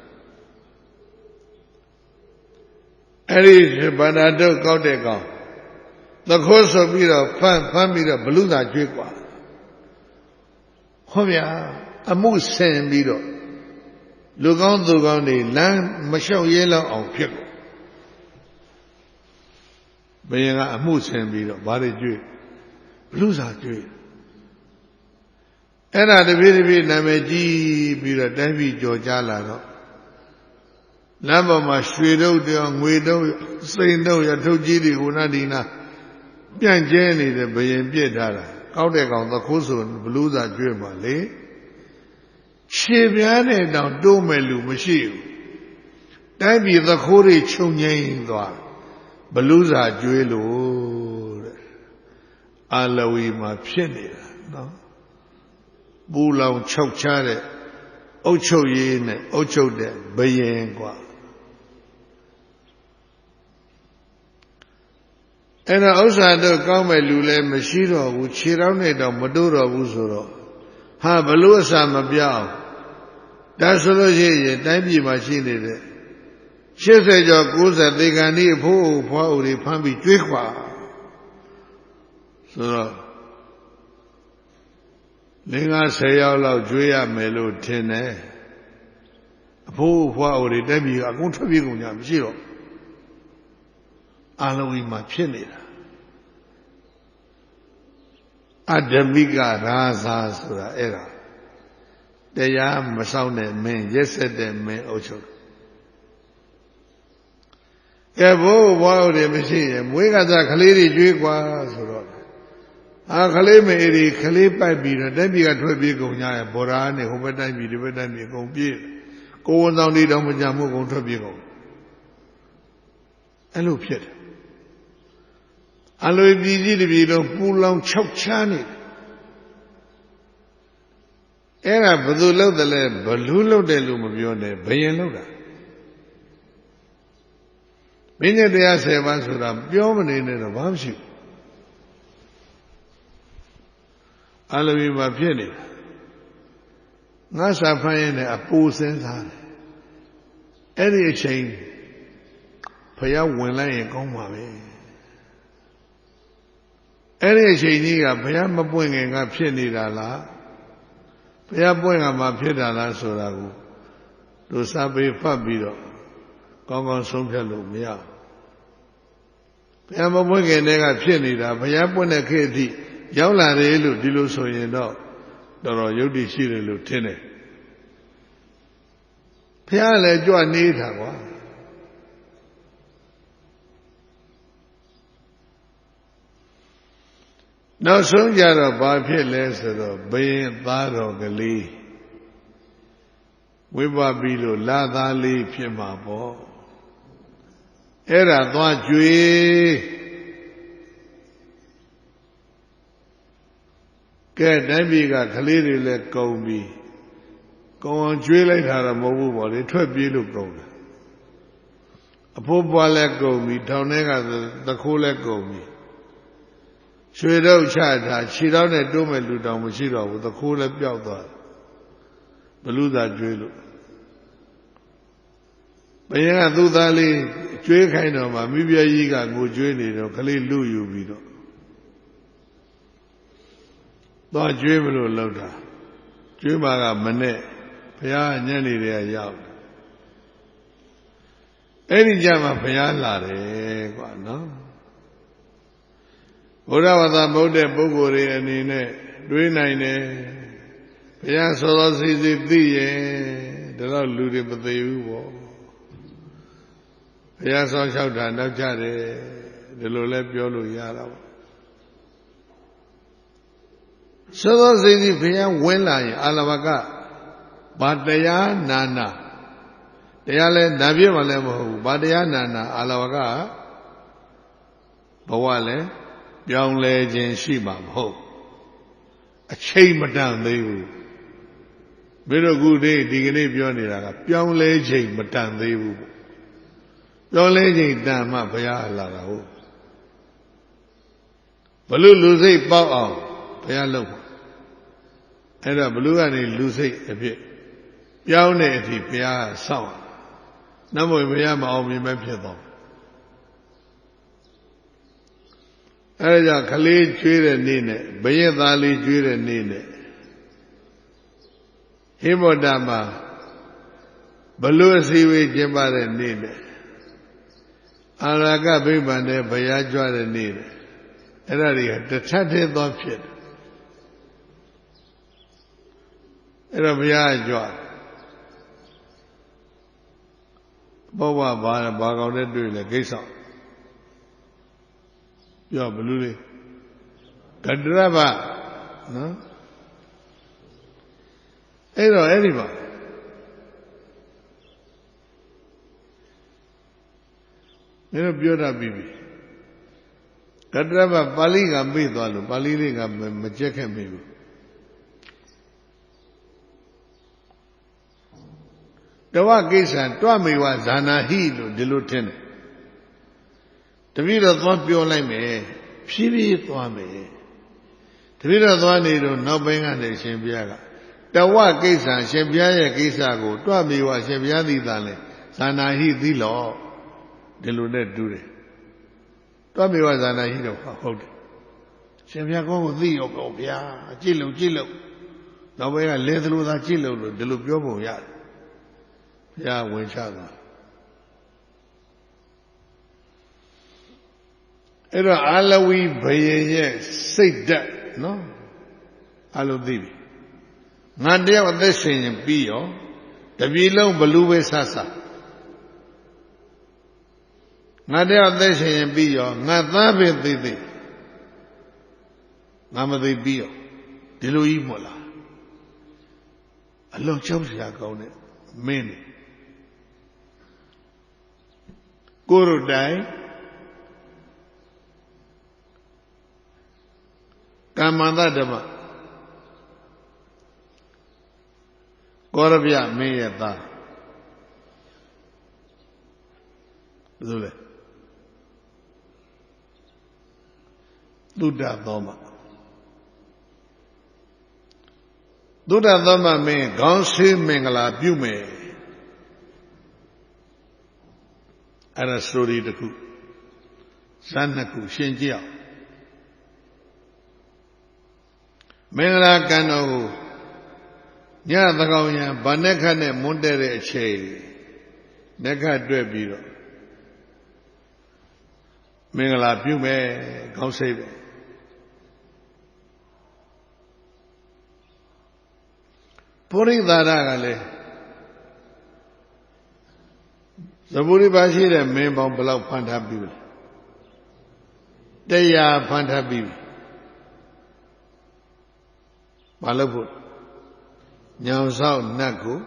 အဲ့ဒီဗန္ဒာထုတ်ကောက်တဲ့ကောင်သခိုးဆိုပြီးတော့ဖမ်းပြီးတော့ဘလူးသာကျွေးกว่าဟောဗျာအမှုဆင်ပြီးတော့လူကောင်းသူကောင်းတွေလမ်းမလျှောက်ရဲလောက်အောင်ဖြစ်ကုန်ဘယင်ကအမှုဆင်ပြီးတော့ဘာတွေကျွေးဘလူးစာကျွေးအဲ့ဒါတပြေးတပြေးနာမည်ကြီးပြီးတော့တိုင်းပြည်ကြော်ကြားလာတော့လမ်းပေါ်မှာရွှေတုပ်တောင်ငွေတုပ်စိန်တုပ်ရထုတ်ကြီးတွေဟိုနာဒီနာပြန့်ကျဲနေတဲ့ဘယင်ပြစ်ထားတာကောက်တဲ့ကောင်သခိုးဆိုဘလူးစာကျွေးပါလေ ရှေပြားနဲ့တောင်တိုးမဲ့လူမရှိဘူးတိုင်းပြည်သခိုးတွေခြုံငိမ့်သွားဘလူးစာကျွေးလို့တဲ့အာလဝီမှာဖြစ်နေတာနော်ပူလောင်ခြောက်ချတဲ့အုတ်ချုပ်ရေးနဲ့အုတ်ချုပ်တဲ့ဘယင်กว่าအဲ့တော့ဥစ္စာတော့ကောင်းမဲ့လူလည်းမရှိတော့ဘူးခြေထောက်နဲ့တော့မတိုးတော့ဘူးဆိုတော့ဟာဘလို့အစာမပြောင်းဒါဆိုလို့ရှိရင်တိုင်းပြည်မှာရှိနေတဲ့80ကျော်90သေကန်ဒီအဖိုးဖွားဦးတွေဖမ်းပြီးကျွေးခွာဆိုတော့50ယောက်လောက်ကျွေးရမယ်လို့ထင်တယ်အဖိုးဖွားဦးတွေတိုင်းပြည်ကအကုန်ထွက်ပြေးကုန်ကြမရှိတော့အာလဝီမှာဖြစ်နေတာအဓမိကရာဇာဆိုတာအဲ့ဒါတရားမဆောင်တဲ့မင်းရက်ဆက်တဲ့မင်းအုပ်ချုပ်ကဲဘိုးဘွားတွေမရှိရင်မွေးကစားကလေးတွေကျွေးกว่าဆိုတော့ကလေးမေရီကလေးပိုက်ပြီးတော့တိုင်းပြည်ကထွက်ပြေးကုန်ကြရဲ့ဘောရာနဲ့ဟိုဘက်တိုင်းပြည်ဒီဘက်တိုင်းပြည်အကုန်ပြေးကိုဝန်ဆောင်တွေတောင်မကြမှုကုန်ထွက်ပြေးကုန်အဲ့လိုဖြစ်တယ်အလွေပြည်ကြီးတပြည်လုံးပူလောင်ခြောက်ချားနေအဲ့ဒါဘယ်သူလုပ်တယ်လဲဘလူးလုပ်တယ်လို့မပြောနဲ့ဘယင်လုပ်တာမင်းရဲ့တရား10ပါးဆိုတာပြောမနေနဲ့တော့ဘာမှမရှိဘူးအလွေမှာဖြစ်နေတာငါစာဖမ်းရင်လည်းအပူစင်းစားတယ်အဲ့ဒီအချိန်ဖယားဝင်လိုက်ရင်ကောင်းပါပဲအဲ့ဒီအချိန်ကြီးကဘုရားမပွင့်ခင်ကဖြစ်နေတာလားဘုရားပွင့်ကမှဖြစ်တာလားဆိုတာကိုတို့စာပေဖတ်ပြီးတော့ကောင်းကောင်းဆုံးဖြတ်လို့မရဘူးဘုရားမပွင့်ခင်တည်းကဖြစ်နေတာဘုရားပွင့်တဲ့ခေတ်အထိရောက်လာတယ်လို့ဒီလိုဆိုရင်တော့တော်တော်ယုတ်တိရှိတယ်လို့ထင်တယ်ဘုရားလည်းကြွနေတာကွာနောက်ဆုံးကြတော့ဘာဖြစ်လဲဆိုတော့ဘယင်သားတော်ကလေးဝိပပြီးလို့လာသားလေးဖြစ်မှာပေါ့အဲ့ဒါသွားကြွေကဲတိုင်းပြည်ကကလေးတွေလည်းကုံပြီးကုံအောင်ကြွေးလိုက်တာတော့မဟုတ်ဘူးပေါ့လေထွက်ပြေးလို့ကုံတယ်အဖိုးပွားလည်းကုံပြီးထောင်ထဲကသခိုးလည်းကုံပြီးရွှေတော့ချတာခြေတော့နဲ့တိုးမဲ့လူတောင်မရှိတော့ဘူးသခိုးလည်းပျောက်သွားဘလူးသာကျွေးလို့ဘယင်ကသူ့သားလေးကျွေးခိုင်းတော့မှမိဖုရားကြီးကငိုကျွေးနေတော့ကလေးလူယူပြီးတော့သွားကျွေးမလို့လှုပ်တာကျွေးမှကမနဲ့ဘုရားညနေတည်းရောက်အဲ့ဒီကြမှာဘုရားလာတယ်ကွာနော်ဘုရားဝါဒမဟုတ်တဲ့ပုဂ္ဂိုလ်တွေအနေနဲ့တွေးနိုင်တယ်ဘုရားစောစောစီစီသိရင်ဒါတော့လူတွေမသိဘူးပေါ့ဘုရားဆောင်လျှောက်တာနောက်ကြတယ်ဒီလိုလဲပြောလို့ရတာပေါ့စောစောစီစီဘုရားဝင်လာရင်အာလဝကဘာတရားနာနာတရားလဲနာပြည့်မှလည်းမဟုတ်ဘူးဘာတရားနာနာအာလဝကဘဝလဲပြောင်းလဲခြင်းရှိမှာမဟုတ်အချိန်မတန်သေးဘူးဘယ်တော့ခုဒီကနေ့ပြောနေတာကပြောင်းလဲချိန်မတန်သေးဘူးပြောင်းလဲချိန်တန်မှဘုရားလာတာဟုတ်ဘလို့လူစိတ်ပေါက်အောင်ဘုရားလုပ်အဲ့တော့ဘလို့ကနေလူစိတ်အဖြစ်ပြောင်းတဲ့အထိဘုရားဆောက်နမောဘုရားမအောင်မြင်မဲ့ဖြစ်သွားအဲဒါကြောင့်ကလေးကျွေးတဲ့နေ့နဲ့ဘယက်သားလေးကျွေးတဲ့နေ့နဲ့ဟိမောတမှာဘလို့အစည်းဝေးကျင်းပတဲ့နေ့နဲ့အာရကဗိဗ္ဗံနဲ့ဘုရားကြွတဲ့နေ့နဲ့အဲ့ဒါတွေကတစ်ထပ်တည်းသောဖြစ်တယ်အဲ့တော့ဘုရားကြွဘောဘဘာကောင်နဲ့တွေ့လဲကိစ္စပြောဘလူးလေးကတ္တရဗနော် အဲ့ဒီမှာမင်းတို့ပြောတတ်ပြီကတ္တရပပါဠိကမေ့သွားလို့ပါဠိလေးကမကြက်ခဲ့မိဘူးတဝကိစ္စံတွမေဝဇာနာဟိလို့ဒီလိုထင်တယ်တပည့်တော်သွားပြောလိုက်မယ်ဖြည်းဖြည်းသွားမယ်တပည့်တော်သွားနေတော့နောက်ပိုင်းကနေရှင်ဘုရားကတဝကိစ္စံရှင်ဘုရားရဲ့ကိစ္စကိုတွမေဝရှင်ဘုရားသိတာလဲဇာနာဟိသိလောဒီလိုနဲ့တူတယ်တွမေဝဇာနာဟိတော့ဟုတ်တယ်ရှင်ဘုရားကောကိုသိရောပေါ့ဗျာကြည့်လို့နောက်ပိုင်းကလဲသလိုသာကြည့်လို့ဒီလိုပြောပုံရတယ်ဘုရားဝင်ချသွားအဲ့တော့အာလဝီဘယင်ရဲ့စိတ်ဓာတ်နော်အလိုသိပြီငါတယောက်အသက်ရှင်ရင်ပြီးရောတပြည်လုံးဘလူပဲဆဆငါတယောက်အသက်ရှင်ရင်ပြီးရောငါသားပဲသိသိငါမသိပြီးရောဒီလိုကြီးမို့လားအလုံးချုပ်စရာကောင်းတဲ့မင်းကိုရတိုင်ကမ္မန္တဓမ္မကောရဗျမင်းရဲ့သားဘယ်လိုလဲသုဒ္ဓသောမသုဒ္ဓသောမမင်းခေါင်းဆေးမင်္ဂလာပြုမယ်အဲ့ဒါစတိုရီတစ်ခုဇာတ်နှစ်ခုရှင်းကြည့်အောင်မင်္ဂလာကံတော်ကိုညသကောင်ရံဗာနက်ခတ်နဲ့မွန်းတဲ့တဲ့အချိန်နက်ခတ်တွေ့ပြီးတော့မင်္ဂလာပြုမယ်ခေါင်းစိတ်ပဲပုရိသရကလည်းသဗ္ဗုရိပါရှိတဲ့မင်းပေါင်းဘယ်လောက်ဖန်ထားပြီလဲ100ဖန်ထားပြီဘာလို့ဖို့ညောင်ဆောက်နတ်ကို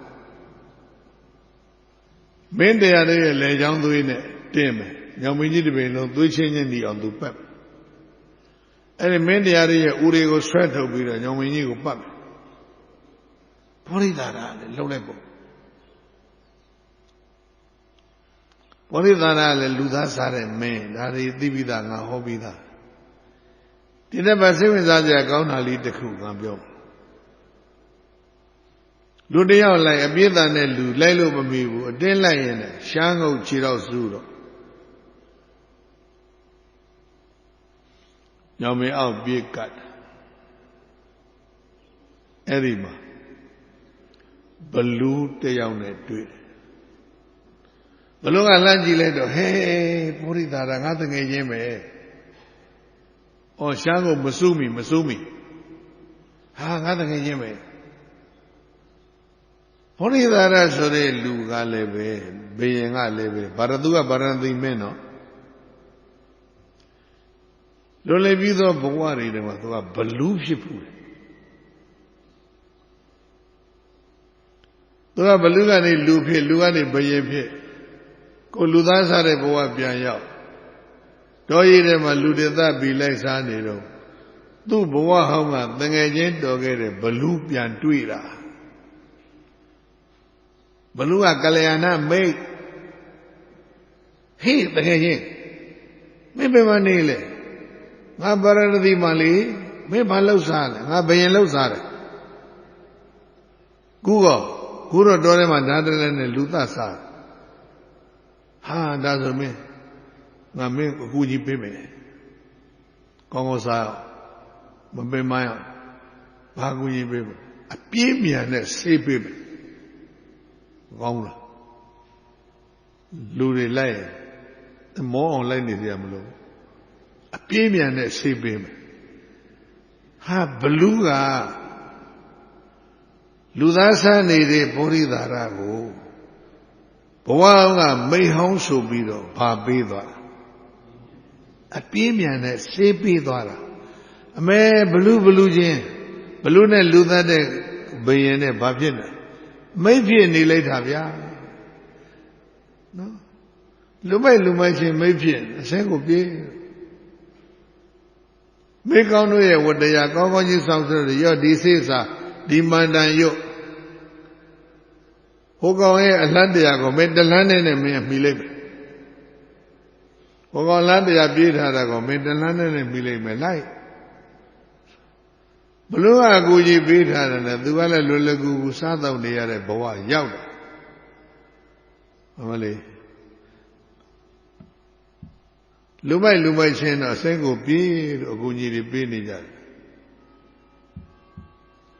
မင်းတရားတွေရဲ့လေချောင်းသွေးနဲ့တင်းမယ်ညောင်မင်းကြီးတပင်လုံးသွေးချင်းချင်းညီအောင်သူပတ်အဲ့ဒီမင်းတရားတွေရဲ့ဦးတွေကိုဆွဲထုတ်ပြီးတော့ညောင်မင်းကြီးကိုပတ်မယ်ဘောရိသာရလည်းလှုပ်လိုက်ပေါ့ဘောရိသာရလည်းလူသားစားတဲ့မင်းဒါတွေသိပြီးသားငါဟောပြီးသားဒီနေ့ပါစိတ်ဝင်စားကြကောင်းတာလေးတစ်ခုငါပြောလူတယောက်လိုက်အပြည့်အစုံနဲ့လူလိုက်လို့မမီဘူးအတင်းလိုက်ရင်လည်းရှားငုတ်ခြေတော့စူးတော့ညောင်မင်းအောက်ပြေးကတ်အဲ့ဒီမှာဘလူးတယောက်နဲ့တွေ့တယ်ဘလူးကလှမ်းကြည့်လိုက်တော့ဟဲပုရိသရာငါတငယ်ချင်းပဲအော်ရှားကိုမစိုးမိဟာငါတငယ်ချင်းပဲပုရိသရာဆိုတဲ့လူကလည်းပဲဘယင်ကလည်းပဲဗာရသူကဗာရဏသီမင်းနော်လွန်လည်ပြီးသောဘဝတွေထဲမှာသူကဘလူးဖြစ်ဘူးသူကဘလူကနေလူဖြစ်လူကနေဘယင်ဖြစ်ကိုလူသားစားတဲ့ဘဝပြန်ရောက်တော်ရည်ထဲမှာလူတွေသတ်ပြီးလိုက်စားနေတော့သူ့ဘဝဟောင်းကတငယ်ချင်းတော်ခဲ့တဲ့ဘလူပြန်တွေ့တာဘလူကကလျာဏမိတ်ဟေးတကယ်ချင်းမင်းဘယ်မှာနေလဲငါဗရဏသီမှာလေမင်းဘာလောက်စားလဲငါဘယင်လောက်စားတယ်ခုတော့တော်ထဲမှာဓာတ်တလဲနဲ့လူသစားဟာဒါဆိုမင်းငါမင်းအကူကြီးပေးမယ်ကောင်းကောင်းစားမပင်မရဘာကူကြီးပေးမယ်အပြင်းမြန်နဲ့ဆေးပေးမယ်ကောင်းလားလူတွေလိုက်မောအောင်လိုက်နေကြမလို့အပြင်းမြန်နဲ့ဆေးပေးမယ်ဟာဘလူးကလူသားဆန်းနေတဲ့ဗောဓိသာရကိုဘဝကမိဟောင်းဆိုပြီးတော့ဗာပေးသွားတာအပြင်းမြန်နဲ့ဆေးပေးသွားတာအမဲဘလူးချင်းဘလူးနဲ့လူသားတဲ့ bền này bà phiền này mấy phiền đi lấy thả bia nó lúc mấy chuyện mấy phiền sẽ có biết mấy con nuôi ở vật đây có như sao rồi giờ đi xe sa đi mang đàn yêu hồ con ấy lăn đây có mấy đàn lăn này mình bị lấy hồ con lăn đây biết ra có mấy đàn lăn này bị lấy mấy lại bữa à cô gì biết ra là tôi bảo là lúc cô sát tàu này là bảo à giàu mà lấy lúc mấy chuyện nó sẽ có biết cô gì đi biết này vậy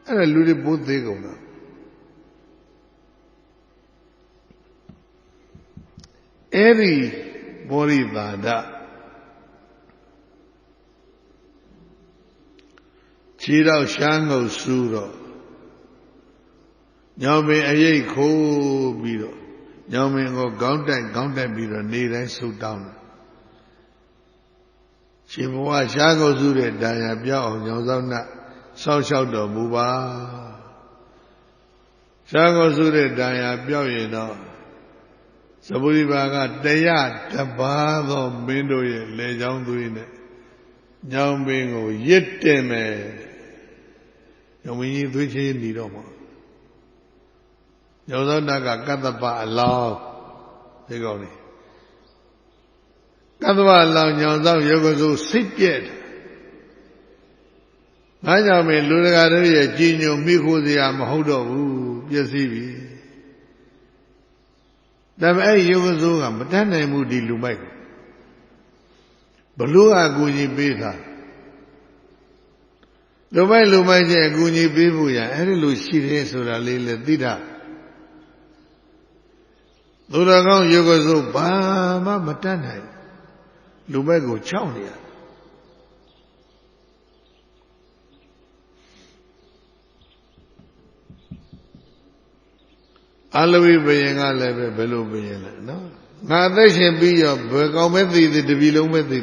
anh là lúc đi bút thế không nào Eri Boridada chỉ đạo sáng ngầu su rồi nhau mình ấy khô bị rồi nhau mình có gắng đại bị rồi nay đấy sụt down chỉ mua sáng ngầu su để đại nhà béo nhau sao nè sao đồ mua ba sáng ngầu su để đại nhà béo gì đó Saburi baga daya dabba tho mင်းတို့ရဲ့လေချောင်းသွေးနဲ့ညောင်ပင်ကိုရစ်တင်မယ်ညောင်ပင်ကြီးသွေးချင်းနေတော့မှာညောင်သောတကကတ္တပအလောင်းဒီကောင်လေးကတ္တပအလောင်းညောင်သောယောဂစုစိတ်ပြည့်ငါကြောင့်ပင်လူတကာတို့ရဲ့ကြည်ညိုမိခိုးစရာမဟုတ်တော့ဘူးပြည့်စည်ပြီဒါပေမဲ့ယောဂစိုးကမတတ်နိုင်ဘူးဒီလူမိုက်ဘလို့အကူကြီးပေးတာလူမိုက်ချင်းအကူကြီးပေးဖို့ရအဲ့ဒီလိုရှိတယ်ဆိုတာလေးလည်းသိတာသူတော်ကောင်းယောဂစိုးဘာမှမတတ်နိုင်လူမိုက်ကိုချောက်နေရအလဝိဘယင်ကလည်းပဲဘယ်လိုဘယင်လဲနော်ငါအသက်ရှင်ပြီးရောဘယ်ကောင်ပဲသိတပြီလုံးပဲသိ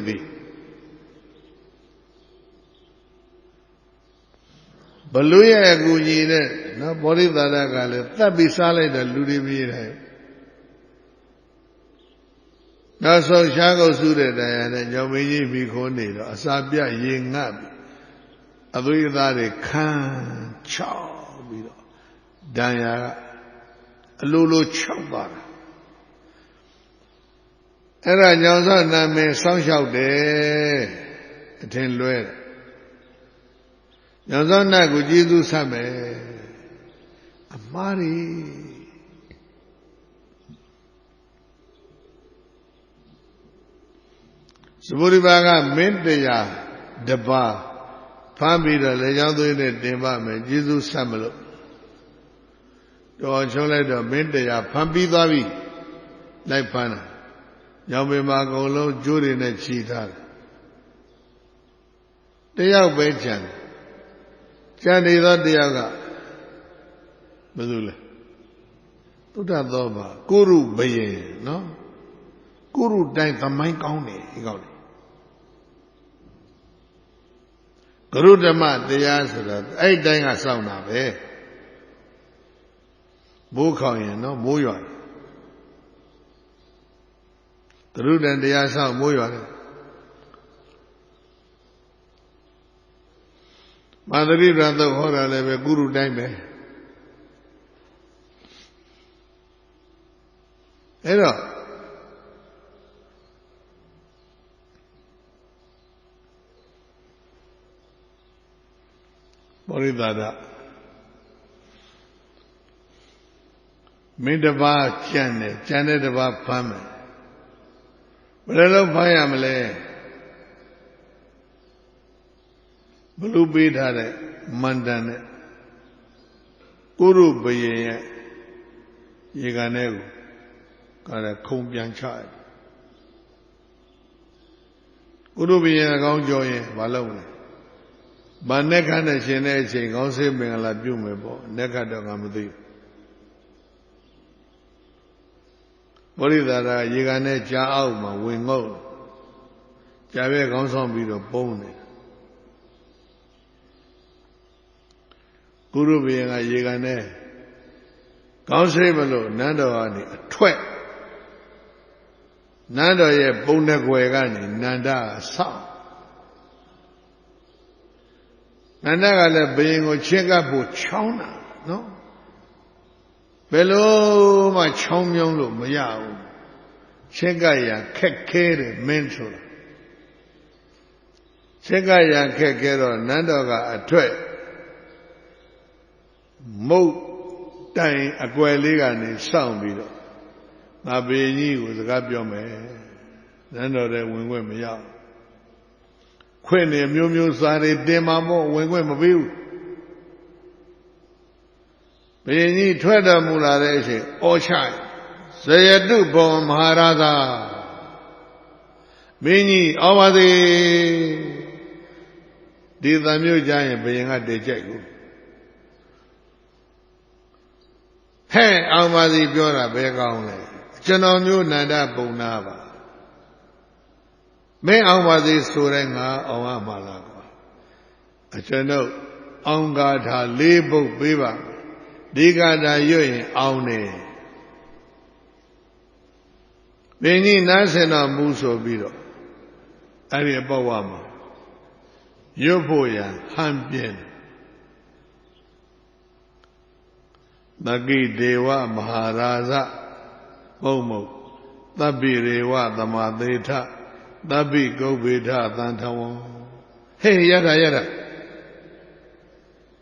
ဘလူရဲ့အကူကြီးနဲ့နော်ဘောဓိသာရကလည်းတတ်ပြီးစားလိုက်တဲ့လူတွေပြေးတယ်နောက်ဆုံးရှားကုတ်စုတဲ့တရားနဲ့ညောင်မင်းကြီးမိခိုးနေတော့အစာပြရေငတ်အသွေးသားတွေခန်းချောက်ပြီးတော့ဒဏ်ရာကအလိုလို၆ပါးအဲ့ဒါညောင်စောနာမည်စောင့်ရှောက်တယ်အထင်လွဲတယ်ညောင်စောနာကိုကျေးဇူးဆက်မယ်အမှားရီစပုရိပါကမင်းတရားတပါးဖမ်းပြီးတော့လေချောင်းသွေးနဲ့တင်ပါမယ်ကျေးဇူးဆက်မလို့တော်ချုံးလိုက်တော့မင်းတရားဖမ်းပြီးသွားပြီလိုက်ဖမ်းတာညောင်ပင်မှာအကုန်လုံးကျိုးတွေနဲ့ချီထားတယ်တယောက်ပဲကြံနေသောတယောက်ကဘယ်သူလဲသုဒ္ဓသောပါကုရုဘယင်နော်ကုရုတိုင်းသမိုင်းကောင်းတယ်ဒီကောင်းတယ်ဂရုဓမ္မတရားဆိုတာအဲ့တိုင်းကစောင့်တာပဲမိုးခေါင်ရင်နော်မိုးရွာတယ်သရုဒ္ဒန်တရားဆောင်မိုးရွာတယ်မာသရိရသုတ်ဟောတာလည်းပဲကုရုတိုင်းပဲအဲ့တော့ဘောရိသာဒမင်းတစ်ပါးကြံတယ်ကြံတဲ့တစ်ပါးဖမ်းမယ်ဘယ်လိုလုပ်ဖမ်းရမလဲဘလူပေးထားတဲ့မန္တန်နဲ့ကုရုဘယင်ရဲ့ရေကန်ထဲကိုကလည်းခုံပြန်ချတယ်ကုရုဘယင်အကောင်းကြောရင်မလုပ်နဲ့ဗာနဲ့ခန့်နဲ့ရှင်တဲ့အချိန်ကောင်းစေးမင်္ဂလာပြုမယ်ပေါ့နဲ့ခတ်တော့ငါမသိဘူးဘောရိသာရရေကန်နဲ့ကြားအောက်မှာဝင်ငုတ်ကြားပဲခေါင်းဆောင်ပြီးတော့ပုံးတယ် Guru being a yegane. Counsel Nando a twet. Nando ye Bonaguegani, Nanda Sao. Nanda being a chingabu chona, no? Below my chong young lo, Mayao. Chengaya kekere mental. Chengaya kekero Nandoga a twet. Mo dying a gueligan is sound below. My baby was a gabiome. Nando de wing out. When the Mumu Sari Demamo when we view. Baby Twitter Mulare, oh child. Say do Bom Maharaja. Mini over the did the new giant being at the jago. Hey, Almadi Biora Begone. General New Nanda Bonava. May Almadi Surenga or Malaga. A general Angata Libo Biva. Digada Yuin Aune. Many Nasena Muso Bido. Ari Bawama. Yoboya Hampian. Nagi Deva Maharaja Momo. Tabi Rewa Damadeta. Tabi Gobita Dantawan. Hey, yada.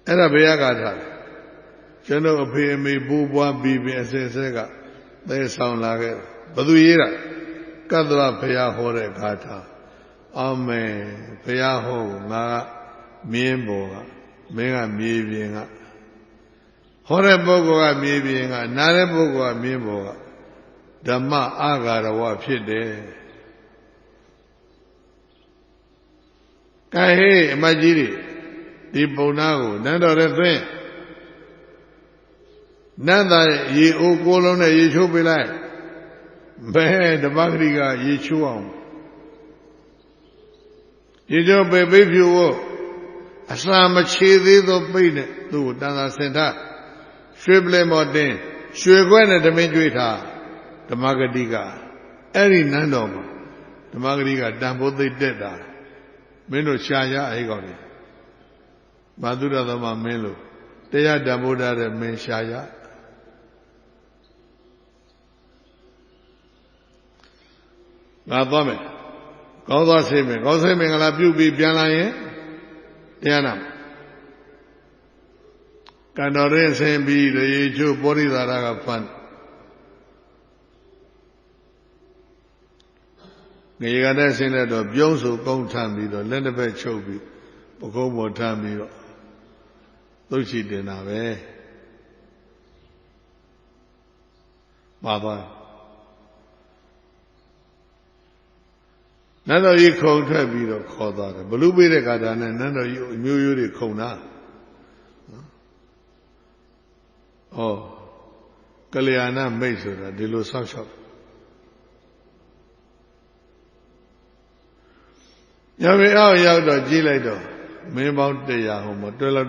Era Beagata. General PME Bubwa Bibi Sega. They sound like it. Baduira Kadra Paya Hore Gata. Amen. Paya Ho Naga Miemboga. Mega Miebinga. Hore Bogoa Miebinga. Nare Bogoa Miemboga. Dama Agara Wapide. Kahe Majiri. Di Bonago. Nando Refrain. Nanda ye o Golona ye Chopilai. Behe the Bagriga ye chuam. You don't baby you Aslam Chidi the Pine to Dana Senta. Swible Modin. Shuegwen the Medjuita. The Magadiga. Any Nandom. The Magadiga Dambo they did that. Meno Chaya Egoni. Madura the Mamelo. They are Damoda the Menshaya. Nadome. Goda Seme. Goseme and a beauty Bianaye. Diana. Canore same be the Yeju body that I have fun. Nigada Senator Bionso Gong Tambido, Lenabet Chobi, Pocomo Tambido. Lucy Dinave. Mother. None of you called Tabido called that. Balubi de Gadan and none of you knew you Kona. Oh, Kaliana Mesura, de Los Sancho. Yami out Yauda Giledo, me about the Yahoma, Della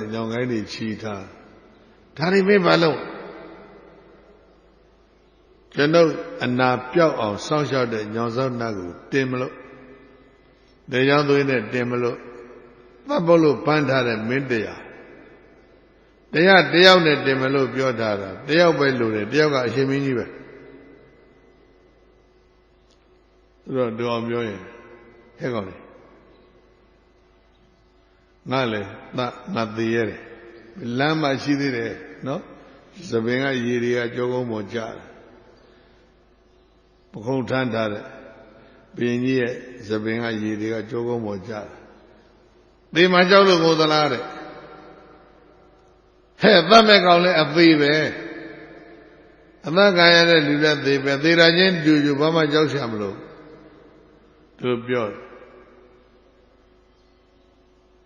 young any cheetah. Tari me balloon. General and now Pio of Sancho de Yonzo Nagu, Timelo. The young doing it, Timelo. Babolo Panta and Mindia. They are the young Timelo Biodara. They are well loaded. They are Shimini. Do a million. Hang on. Nale, not the year. Lama Shidire, no? Sabina Yiria Jogo Moja. Pocon Tanda. Being here, Sabina Yiria Jogo Moja. They might all go the lare. Hey, that make only a baby. And that guy had a little baby. They are in Juju, Bama Joshamlo. To pure.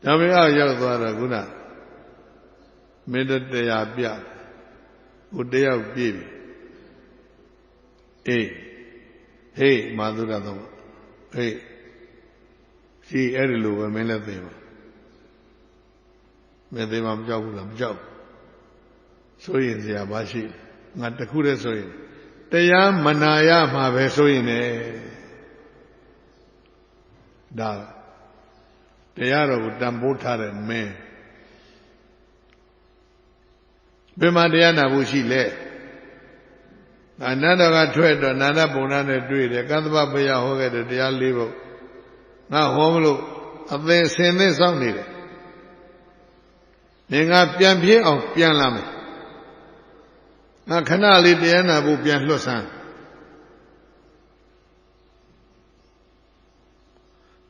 Tell me how you are Guna. Made it they are Pia. Would they have baby? Hey, Madura. Hey, she Erilu, a Melatema. မေသေးမှမကြောက်ဘူးလားမကြောက်ဆိုရင်စရာမရှိငါတခုတည်းဆိုရင်တရားမနာရမှာပဲဆိုရင်လေဒါတရားတော်ကိုတန်ဖိုးထားတဲ့မင်းဘယ်မှာတရားနာဖို့ရှိလဲအနန္တကထွက်တော့နာရပုံနာနဲ့တွေ့တယ်ကသဗ္ဗဘုရားဟောခဲ့တဲ့တရား၄ပုဒ်ငါဟောမလို့အသင်ဆင်သင့်စောင့်နေတယ်ငါပြန်ပြေးအောင်ပြန်လာမယ်ငါခဏလေးတရားနာဖို့ပြန်လွတ်ဆန်း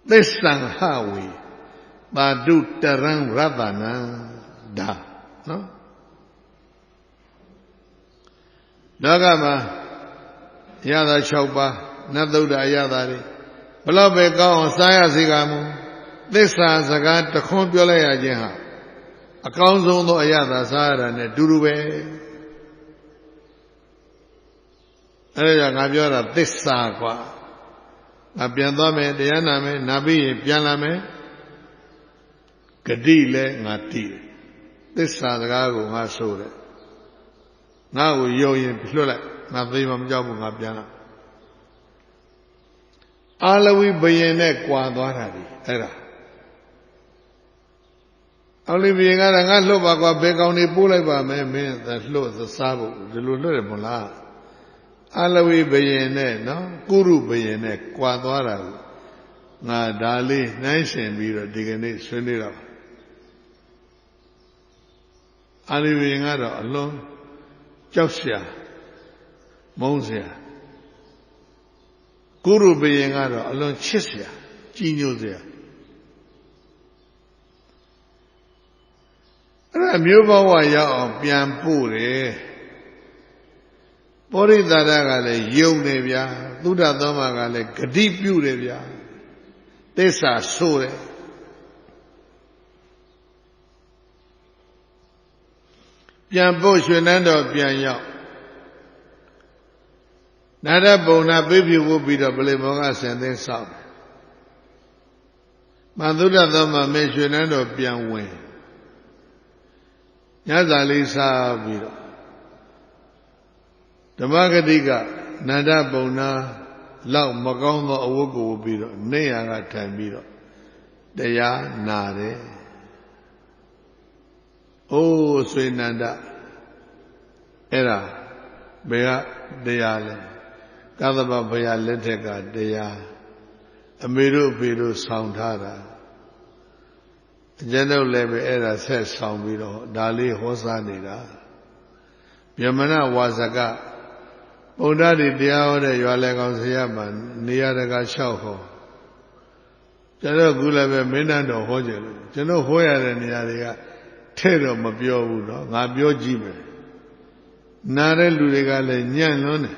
သစ္ဆံဟဝေပါတုတရံရတနာဒါနော်လောကမှာရတာ6ပါးနတ်သုဒ္ဓအရသာတွေဘလောက်ပဲကောင်းအောင်စားရစေကမူသစ္စာစကားတခွန်းပြောလိုက်ရခြင်းဟာအကောင်းဆုံးသောအရသာစားရတာနဲ့တူတူပဲအဲဒါငါပြောတာသစ္စာကွာငါပြန်သွားမယ်တရားနာမယ်နာပြီးရင်ပြန်လာမယ်ဂတိလည်းငါတည်တယ်သစ္စာစကားကိုငါဆိုတယ်ငါ့ကိုယုံရင်လွတ်လိုက်ငါသိမှမကြောက်ဘူးငါပြန်လာအာလဝိဘယင်နဲ့ကြွာသွားတာဒီအဲ့ဒါအာလဝိဘယင်ကတော့ငါလွတ်ပါကွာဘယ်ကောင်နေပို့လိုက်ပါမယ်မင်းလွတ်စားဖို့ဒီလိုလွတ်တယ်မလားအာလဝိဘယင်နဲ့နော်ကုရုဘယင်နဲ့ကြွာသွားတာကိုငါဒါလေးနှိုင်းရှင်ပြီးတော့ဒီကနေ့ဆွေးနွေးတော့အာလဝိဘယင်ကတော့အလုံးကြောက်เสียမုန်းเสียကုရုဘယင်ကတော့အလွန်ချစ်เสียကြီးညိုเสียအဲ့ဒါမျိုးဘဝရောက်အောင်ပြန်ပို့တယ်ပောရိသရကလည်းယုံနေဗျာသုဒ္ဓသောမကလည်းဂတိပြုတယ်ဗျာသစ္စာဆိုတယ်ပြန်ပို့ရွှေနန်းတော်ပြန်ရောက်နာရပုံနာပြည့်ပြည့်ဝပြီးတော့ပလင်မောကဆင်သင်းဆောက်မသုဒ္ဓသောမမေရွှေနန်းတော်ပြန်ဝင်ညစာလေးစားပြီးတော့ဓမ္မဂတိကနန္ဒပုံနာလောက်မကောင်းသောအဝတ်ကိုဝတ်ပြီးတော့နေရကထိုင်ပြီးတော့တရားနာတယ်အိုးဆွေနန္ဒအဲ့ဒါဘယ်ကတရားလဲကသဗ္ဗဘုရားလက်ထက်ကတရားအမေတို့အဖေတို့ဆောင်ထားတာအကျဉ်းတို့လည်းပဲအဲ့ဒါဆက်ဆောင်ပြီးတော့ဒါလေးဟောစားနေတာဗျမနဝါစကဗုဒ္ဓတိတရားဟောတဲ့ရွာလဲကောင်ဆရာမှာနေရာတကာလျှောက်ဟောကျွန်တော်ကူလည်းပဲမင်းတန်းတော်ဟောကြလို့ကျွန်တော်ဟောရတဲ့နေရာတွေကထဲ့တော့မပြောဘူးเนาะငါပြောကြည့်မယ်နားတဲ့လူတွေကလည်းညံ့လွန်းတယ်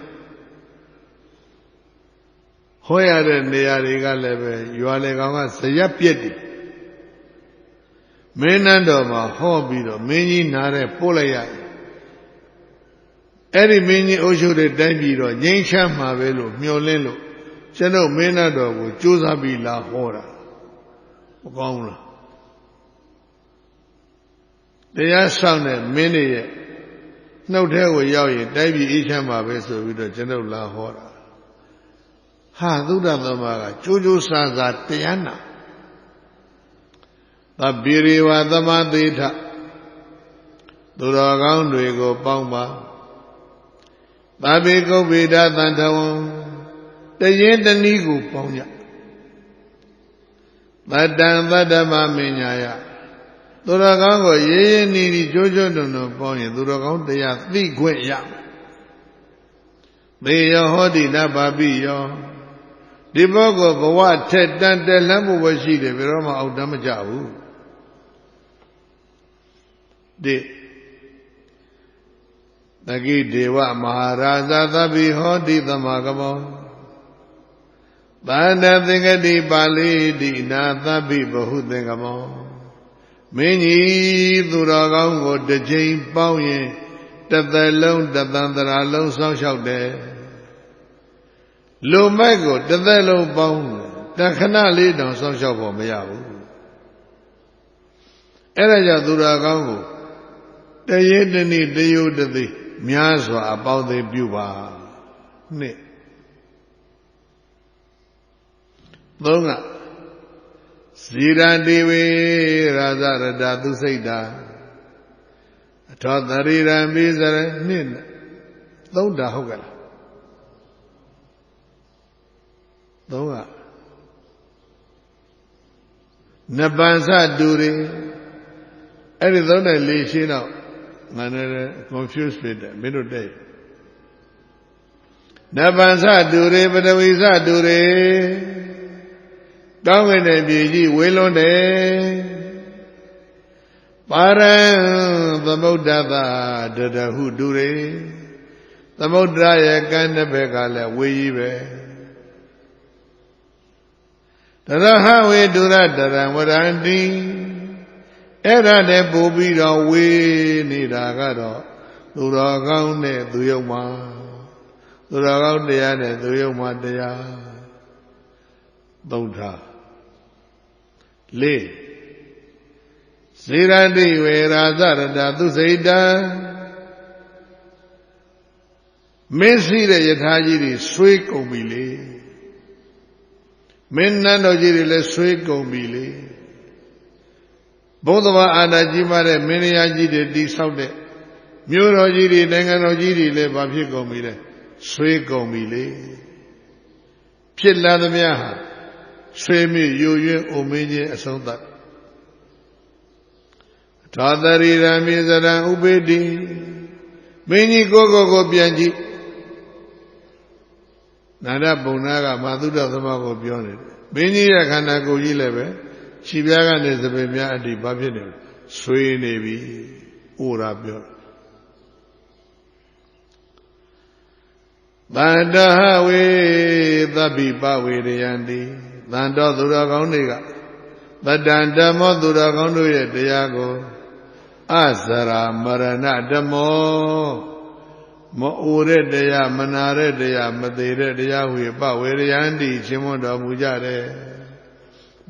ဟောရတဲ့နေရာတွေကလည်းပဲရွာလေကောင်ကဇရပ်ပြက်တယ်မင်းနန်းတော်မှာဟောပြီးတော့မင်းကြီးနားတဲ့ပို့လိုက်ရအဲ့ဒီမင်းကြီးအုပ်ချုပ်တဲ့တိုင်းပြည်တော့ငြိမ်းချမ်းမှာပဲလို့မျှော်လင့်လို့ကျွန်တော်မင်းနန်းတော်ကိုကြိုးစားပြီးလာဟောတာမကောင်းဘူးလားတရားဆောင်တဲ့မင်းတွေရဲ့နှုတ်ထဲကိုရောက်ရင်တိုင်းပြည်အေးချမ်းမှာပဲဆိုပြီးတော့ကျွန်တော်လာဟောတာဟာသုဒ္ဓသမကကြိုးကြိုးစားစားတရားနာသဗ္ဗေရိဝသမသေထသူတော်ကောင်းတွေကိုပေါင်းပါသဗ္ဗေကုဗ္ဗေဒသံထဝံတရင်တနည်းကိုပေါင်းကြသတ္တံသတ္တမမညာယသူတော်ကောင်းကိုရေးရေးနီးနီးကြိုးကြိုးတွန်တွန်ပေါင်းရင်သူတော်ကောင်းတရားသိခွင့်ရသေယောဟောတိနဗာပိယောဒီဘောကဘဝထက်တန်တက်လမ်းမှုပဲရှိတယ်ဘယ်တော့မှအောက်တမ်းမကြဘူးဒီတကိဒေဝမဟာရာဇသဗ္ဗိဟောတိသမဂမောဗန္ဒသင်္ကတိပါဠိတိနာသဗ္ဗိဘဟုသင်္ကမောမင်းကြီးသူတော်ကောင်းကိုတစ်ချိန်ပေါင်းရင်တစ်သက်လုံးတသန္တရာလုံးစောင့်ရှောက်တယ်လူမိုက်ကိုတစ်သက်လုံးပေါင်းတခဏလေးတောင်စောင့်ရှောက်ဖို့မရဘူး အဲ့ဒါကြောင့်သူတော်ကောင်းကိုတရေတနည်းတယုတ်တသိများစွာအပေါင်းသိပြုပါနှစ်သုံးကဇီရတိဝေရာဇရတသူစိတ်တာအထောတရိရံပိစရနှစ်သုံးတာဟုတ်ကလားသုံးကနပန်စတူတွေအဲ့ဒီသုံးတဲ့လေးရှင်းတော့ငါလည်း confuse ဖြစ်တယ်မင်းတို့တဲ့နပန်စတူတွေပထဝီစတူတွေကောင်းကင်တဲ့ပြည်ကြီးဝေလွန်းတယ်ပါရံသမုဒ္ဒတာတတဟုတူတွေသမုဒ္ဒရာရဲ့ကမ်းတစ်ဘက်ကလည်းဝေးကြီးပဲတရဟဝေဒုရတရံဝရန္တိအဲ့ဒါနဲ့ပို့ပြီးတော့ဝေးနေတာကတော့သူတော်ကောင်းတဲ့သူယုံမှာသူတော်ကောင်းတရားနဲ့သူယုံမှာတရားသုံးထားလေးဇေရတိဝေရာဇရတသူစိတ်တံမင်းရှိတဲ့ယထာကြီးတွေဆွေးကုန်ပြီလေမင်းနန်းတော်ကြီးတွေလည်းဆွေးကုန်ပြီလေဘုဒ္ဓဘာအာဏာကြီးမားတဲ့မင်းရကြီးတွေတိဆောက်တဲ့မြို့တော်ကြီးတွေနိုင်ငံတော်ကြီးတွေလည်းဘာဖြစ်ကုန်ပြီလဲဆွေးကုန်ပြီလေဖြစ်လာသမျှဟာဆွေးမြယူရင်းအိုမင်းချင်းအဆုံးသတ်သာသရိရမေဇရံဥပေတိမင်းကြီးကိုပြန်ကြည့်နာရပုံနာကမာသုဒ္ဓသမကိုပြောနေတယ်မင်းကြီးရဲ့ခန္ဓာကိုယ်ကြီးလည်းပဲခြေပြားကနေသပင်များအတိဘာဖြစ်နေလဲဆွေးနေပြီဩရာပြောတန္တဟဝေသဗ္ဗိပဝေရယန္တိတန်တော်သူတော်ကောင်းတွေကတတံဓမ္မောသူတော်ကောင်းတို့ရဲ့တရားကိုအဇရာမရဏဓမ္မောမအိုတဲ့တရားမနာတဲ့တရားမသေးတဲ့တရားဟူပဝေရယန္တိရှင်မတော်မူကြတယ်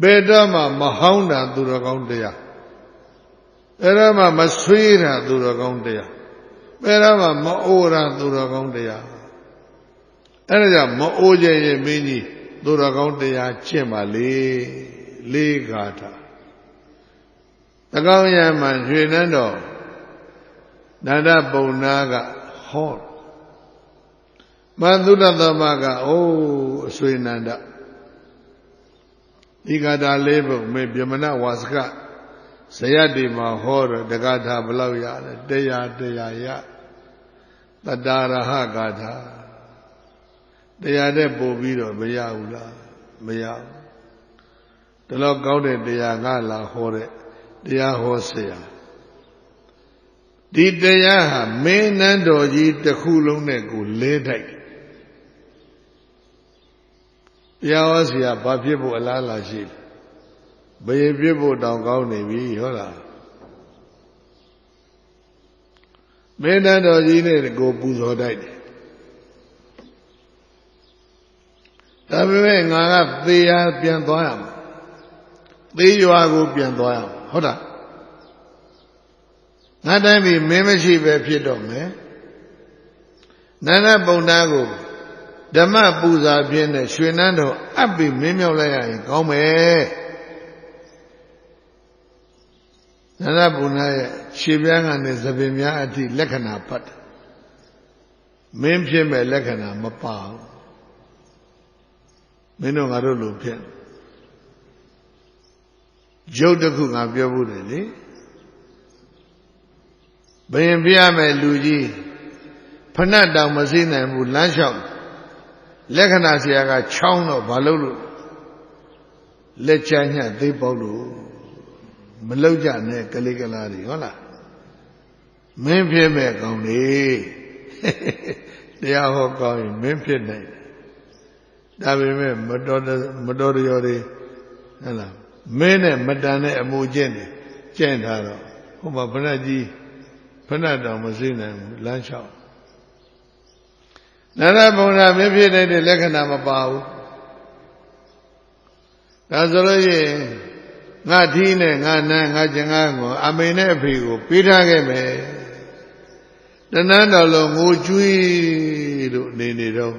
ဘယ်တော့မှမဟောင်းတာသူတော်ကောင်းတရားဘယ်တော့မှမဆွေးတာသူတော်ကောင်းတရားဘယ်တော့မှမအိုတာသူတော်ကောင်းတရားအဲ့ဒါကြောင့်မအိုးခြင်းရင်မင်းကြီးသူတော်ကောင်းတရားကျင့်ပါလေလေးဂါထာတကောင်းရမှရွှေနန်းတော်နန္ဒပုံနာကဟောမသုဒ္ဓသမကအိုးအဆွေနန္ဒဒီဂါထာလေးပုံမေပြမနဝါစကဇယတိမှာဟောတော့တဂါထာဘယ်လောက်ရလဲတရားရတတရဟဂါထာတရားတဲ့ပို့ပြီးတော့မရဘူးလားမရဘူးဒီလောက်ကောင်းတဲ့တရားကလာဟောတဲ့တရားဟောဆရာဒီတရားဟာမင်းနန်းတော်ကြီးတစ်ခုလုံးနဲ့ကိုလဲတိုက်တရားဟောဆရာဘာဖြစ်ဖို့အလားအလာရှိလဲဘယ်ဖြစ်ဖို့တောင်ကောင်းနေပြီဟုတ်လားမင်းနန်းတော်ကြီးနဲ့ကိုပူဇော်တိုက်တယ်ဒါပေမဲ့ငါကသေရပြန်သွားရမှာသေရွာကိုပြန်သွားရမှာဟုတ်လားငါတိုင်းပြီမင်းမရှိပဲဖြစ်တော့မယ်နန္ဒပုံနာကိုဓမ္မပူဇာပြင်းနဲ့ရွှေနန်းတော်အပ်ပြီးမင်းမြောက်လိုက်ရရင်ကောင်းမယ်နန္ဒပုံနာရဲ့ခြေပြားကနေသပင်များအထိလက္ခဏာပတ်တယ်မင်းဖြစ်မဲ့လက္ခဏာမပါဘူးမင်းတို့ငါတို့လိုဖြစ်ရုပ်တစ်ခုငါပြောဖို့တယ်လေဘယင်ပြရမယ်လူကြီးဖဏတ်တောင်မစည်းနိုင်ဘူးလမ်းလျှောက်လက္ခဏာဆရာကချောင်းတော့ဘာလို့လို့လက်ချညှက်သေးပေါက်လို့မလောက်ကြနဲ့ကလေးကလားတွေဟုတ်လားမင်းဖြစ်မဲ့ကောင်းလေတရားဟောကောင်းရင်မင်းဖြစ်နိုင်ဒါပေမဲ့မတော်တရောတွေဟဲ့လားမင်းနဲ့မတန်တဲ့အမှုကျင့်တယ်ကျင့်ထားတော့ဟိုမှာဖဏတ်ကြီးဖဏတ်တော်မစည်းနိုင်ဘူးလမ်းလျှောက်နာရဘုံနာမင်းဖြစ်တဲ့လက္ခဏာမပါဘူးဒါဆိုလို့ရင် ngā thī ne ngā nā ngā changā ngō ame ne aphe ko pīthā ke me tanā đào lo ngō chui lo ne rao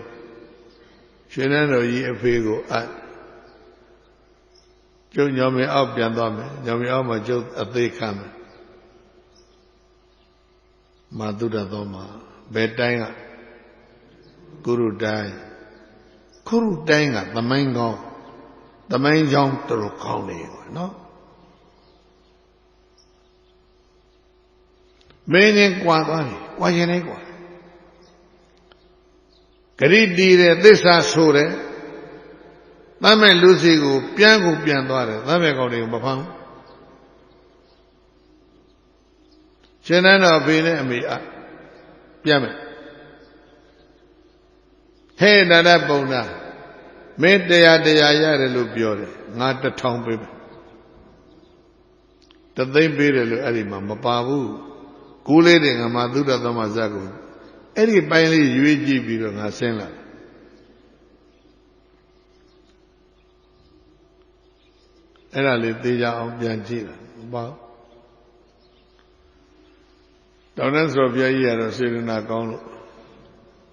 Xuân nān đào yi aphe ko at Chou nyao me ao pian twa me nyao me ao ma chou athe kha me Ma Thuddha Thoma be tai nga Kuru tai nga tamain kaung tamain chong toro kaung ne no Mē nhin kwa twa ni kwa yin ne kwa Gari ti de thissa so de Tame lu si ko pian twa de tame kaung de ma phang Xuân nān đào aphe ne ame a pian me Hē nāna Bondha Mē tayaရတယ်လို့ပြောတယ်ငါ1000ပေးမယ်တသိန်းပေးတယ်လို့အဲ့ဒီမှာမပါဘူးကိုးလေးတွေငါမသုဒ္ဓသမဇတ်ကိုအဲ့ဒီပိုင်းလေးရွေးကြည့်ပြီးတော့ငါဆင်းလာအဲ့ဒါလေးသိကြအောင်ပြန်ကြည့်တာမပါဘူးတောင်းတဆိုဘုရားကြီးကတော့စေတနာကောင်းလို့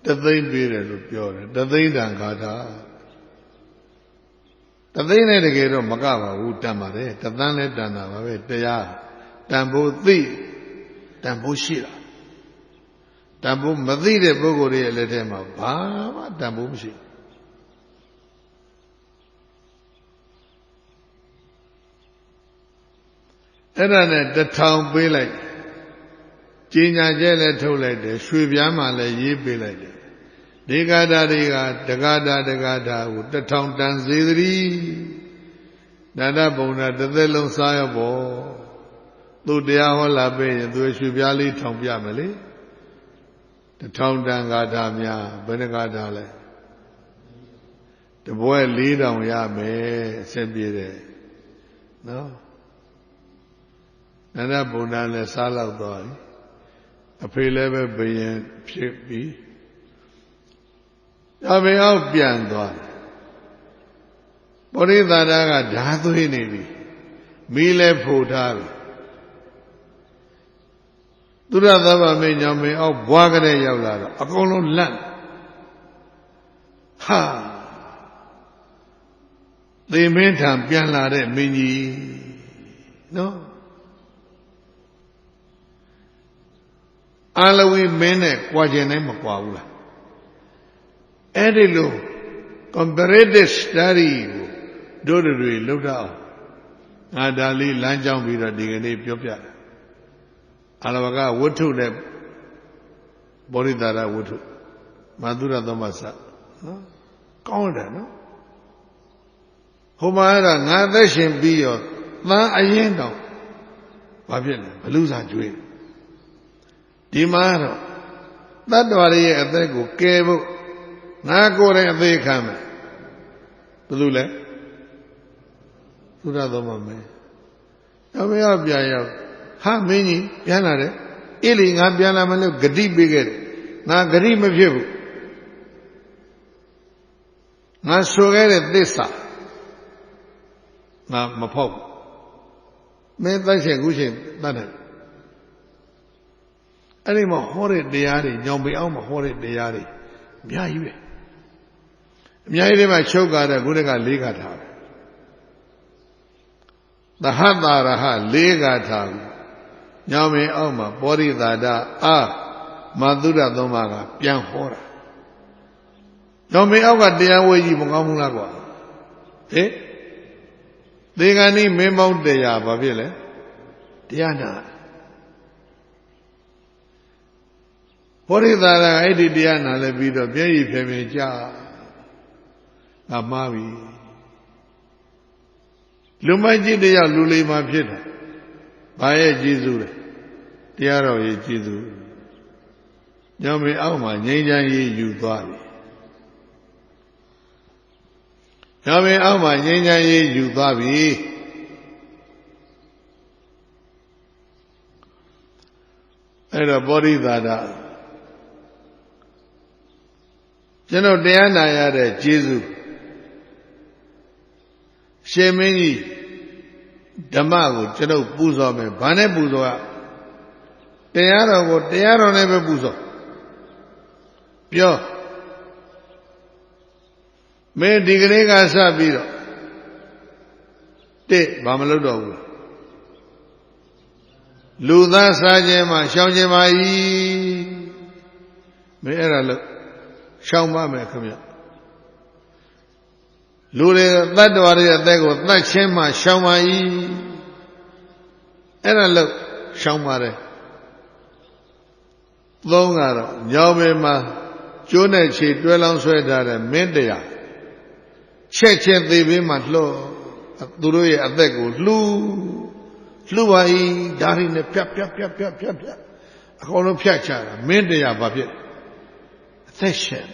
တသိန်းပေးတယ်လို့ပြောတယ်တသိန်းတန်ဂါထာတသိန်းနဲ့တကယ်တော့မကပါဘူးတန်ပါတယ်တသန်းလည်းတန်တာပါပဲတရားတန်ဖို့သိတန်ဖို့ရှိတာတန်ဖို့မသိတဲ့ပုဂ္ဂိုလ်ရဲ့လက်ထဲမှာဘာမှတန်ဖို့မရှိအဲ့ဒါနဲ့1000ပေးလိုက်ကျင်ညာကျဲလည်းထုတ်လိုက်တယ်ရွှေပြားမှလည်းရေးပေးလိုက်တယ်ဒီဂါထာတွေကတဂါထာကို1000တန်စေသတည်းနာတဘုံနာတစ်သက်လုံးစားရဖို့သူတရားဟောလာပေးရင်သူရွှေပြားလေးထောင်ပြမယ်လေ1000တန်ဂါထာများဘယ်နှဂါထာလဲတပွဲ4000ရမယ်အဆင်ပြေတယ်နော်နာတဘုံနာလည်းစားလောက်သွားပြီအဖေလည်းပဲဘယင်ဖြစ်ပြီအဖေအောက်ပြန်သွားပရိသတ်ကဓာသွေးနေပြီမီးလည်းဖို့ထားပြီသုဒ္ဓသဗ္ဗမေညောင်မေအောက်ဘွားကလေးရောက်လာတော့အကုန်လုံးလန့်ဟာသေမင်းထံပြန်လာတဲ့မင်းကြီးနော်အာလဝီမင်းနဲ့ကြွားခြင်းနဲ့မကွာဘူးလားအဲ့ဒီလို comparative study ကိုတို့တွေလုပ်တော့ငါဒါလေးလမ်းကြောင်းပြီးတော့ဒီကနေ့ပြောပြတယ်အာလဝကဝတ္ထုနဲ့ဘောရိတာရဝတ္ထုမာသုရသမစနော်ကောင်းတယ်နော်ဟိုမှာအဲ့ဒါငါသက်ရှင်ပြီးရောသံအရင်တော့ဘာဖြစ်လဲဘလူစာကျွေးဒီမှာတော့တတ္တဝါရဲ့အသက်ကိုကယ်ဖို့ငါကိုယ်တိုင်အသေးခံမယ်ဘယ်လိုလဲသုဒ္ဓသမမင်းအမေကပြန်ရောက်ဟာမင်းကြီးပြန်လာတယ်အေးလေငါပြန်လာမလို့ဂတိပေးခဲ့တယ်ငါဂတိမဖြစ်ဘူးငါဆိုခဲ့တဲ့သစ္စာငါမဖောက်ဘူးမင်းတိုက်ချက်ခုချိန်တတ်တယ်အဲ့ဒီမှာဟောတဲ့တရားတွေညောင်ပေအောင်မှာဟောတဲ့တရားတွေအများကြီးပဲအများကြီးတွေမှာချုပ်ကားတဲ့ခုတက၄ဂါထာပဲသဟတရဟ၄ဂါထာကိုညောင်ပေအောင်မှာပောရိသာဒအာမာသုဒ္ဓသုံးပါးကပြန်ဟောတာညောင်ပေအောက်ကတရားဝဲကြီးမကောင်းဘူးလားကွာဟေးသေဂန်ဤမင်းပေါင်းတရားဘာဖြစ်လဲတရားနာဘောရိသာရအဲ့ဒီတရားနာလည်းပြီးတော့ပြည့်ရည်ဖြည်းဖြည်းကြာငါမှားပြီလူမိုက်ကြီးတယောက်လူလေးမှဖြစ်တာဘာရဲ့ကျေးဇူးလဲတရားတော်ရဲ့ကျေးဇူးညောင်မေအောက်မှာငြိမ်းချမ်းရေးယူသွားပြီညောင်မေအောက်မှာငြိမ်းချမ်းရေးယူသွားပြီအဲ့တော့ဘောရိသာရကျွန်တော်တရားနာရတဲ့ကျေးဇူးရှင်မင်းကြီး Dhamma ko chalo puzo me bhane puzo ya tayaro ko tayaro ne be puzo pyo me digre ka sa pi do te ba ma lou do bu lu tha sa chin ma shaung chin ma yi me ai da lo shaung ma me khamyaလူတွေတတ္တဝါတွေအသက်ကိုတတ်ချင်းမှရှောင်ပါ၏အဲ့ဒါလို့ရှောင်ပါတယ်သုံးကတော့ညောင်ပင်မှာကျိုးနဲ့ခြေတွဲလောင်းဆွဲထားတဲ့မင်းတရားချက်ချင်းသေးပေးမှလှော့သူတို့ရဲ့အသက်ကိုလှူပါ၏ဓာရီနဲ့ဖြတ်အကုန်လုံးဖြတ်ချတာမင်းတရားဘာဖြစ်အသက်ရှင်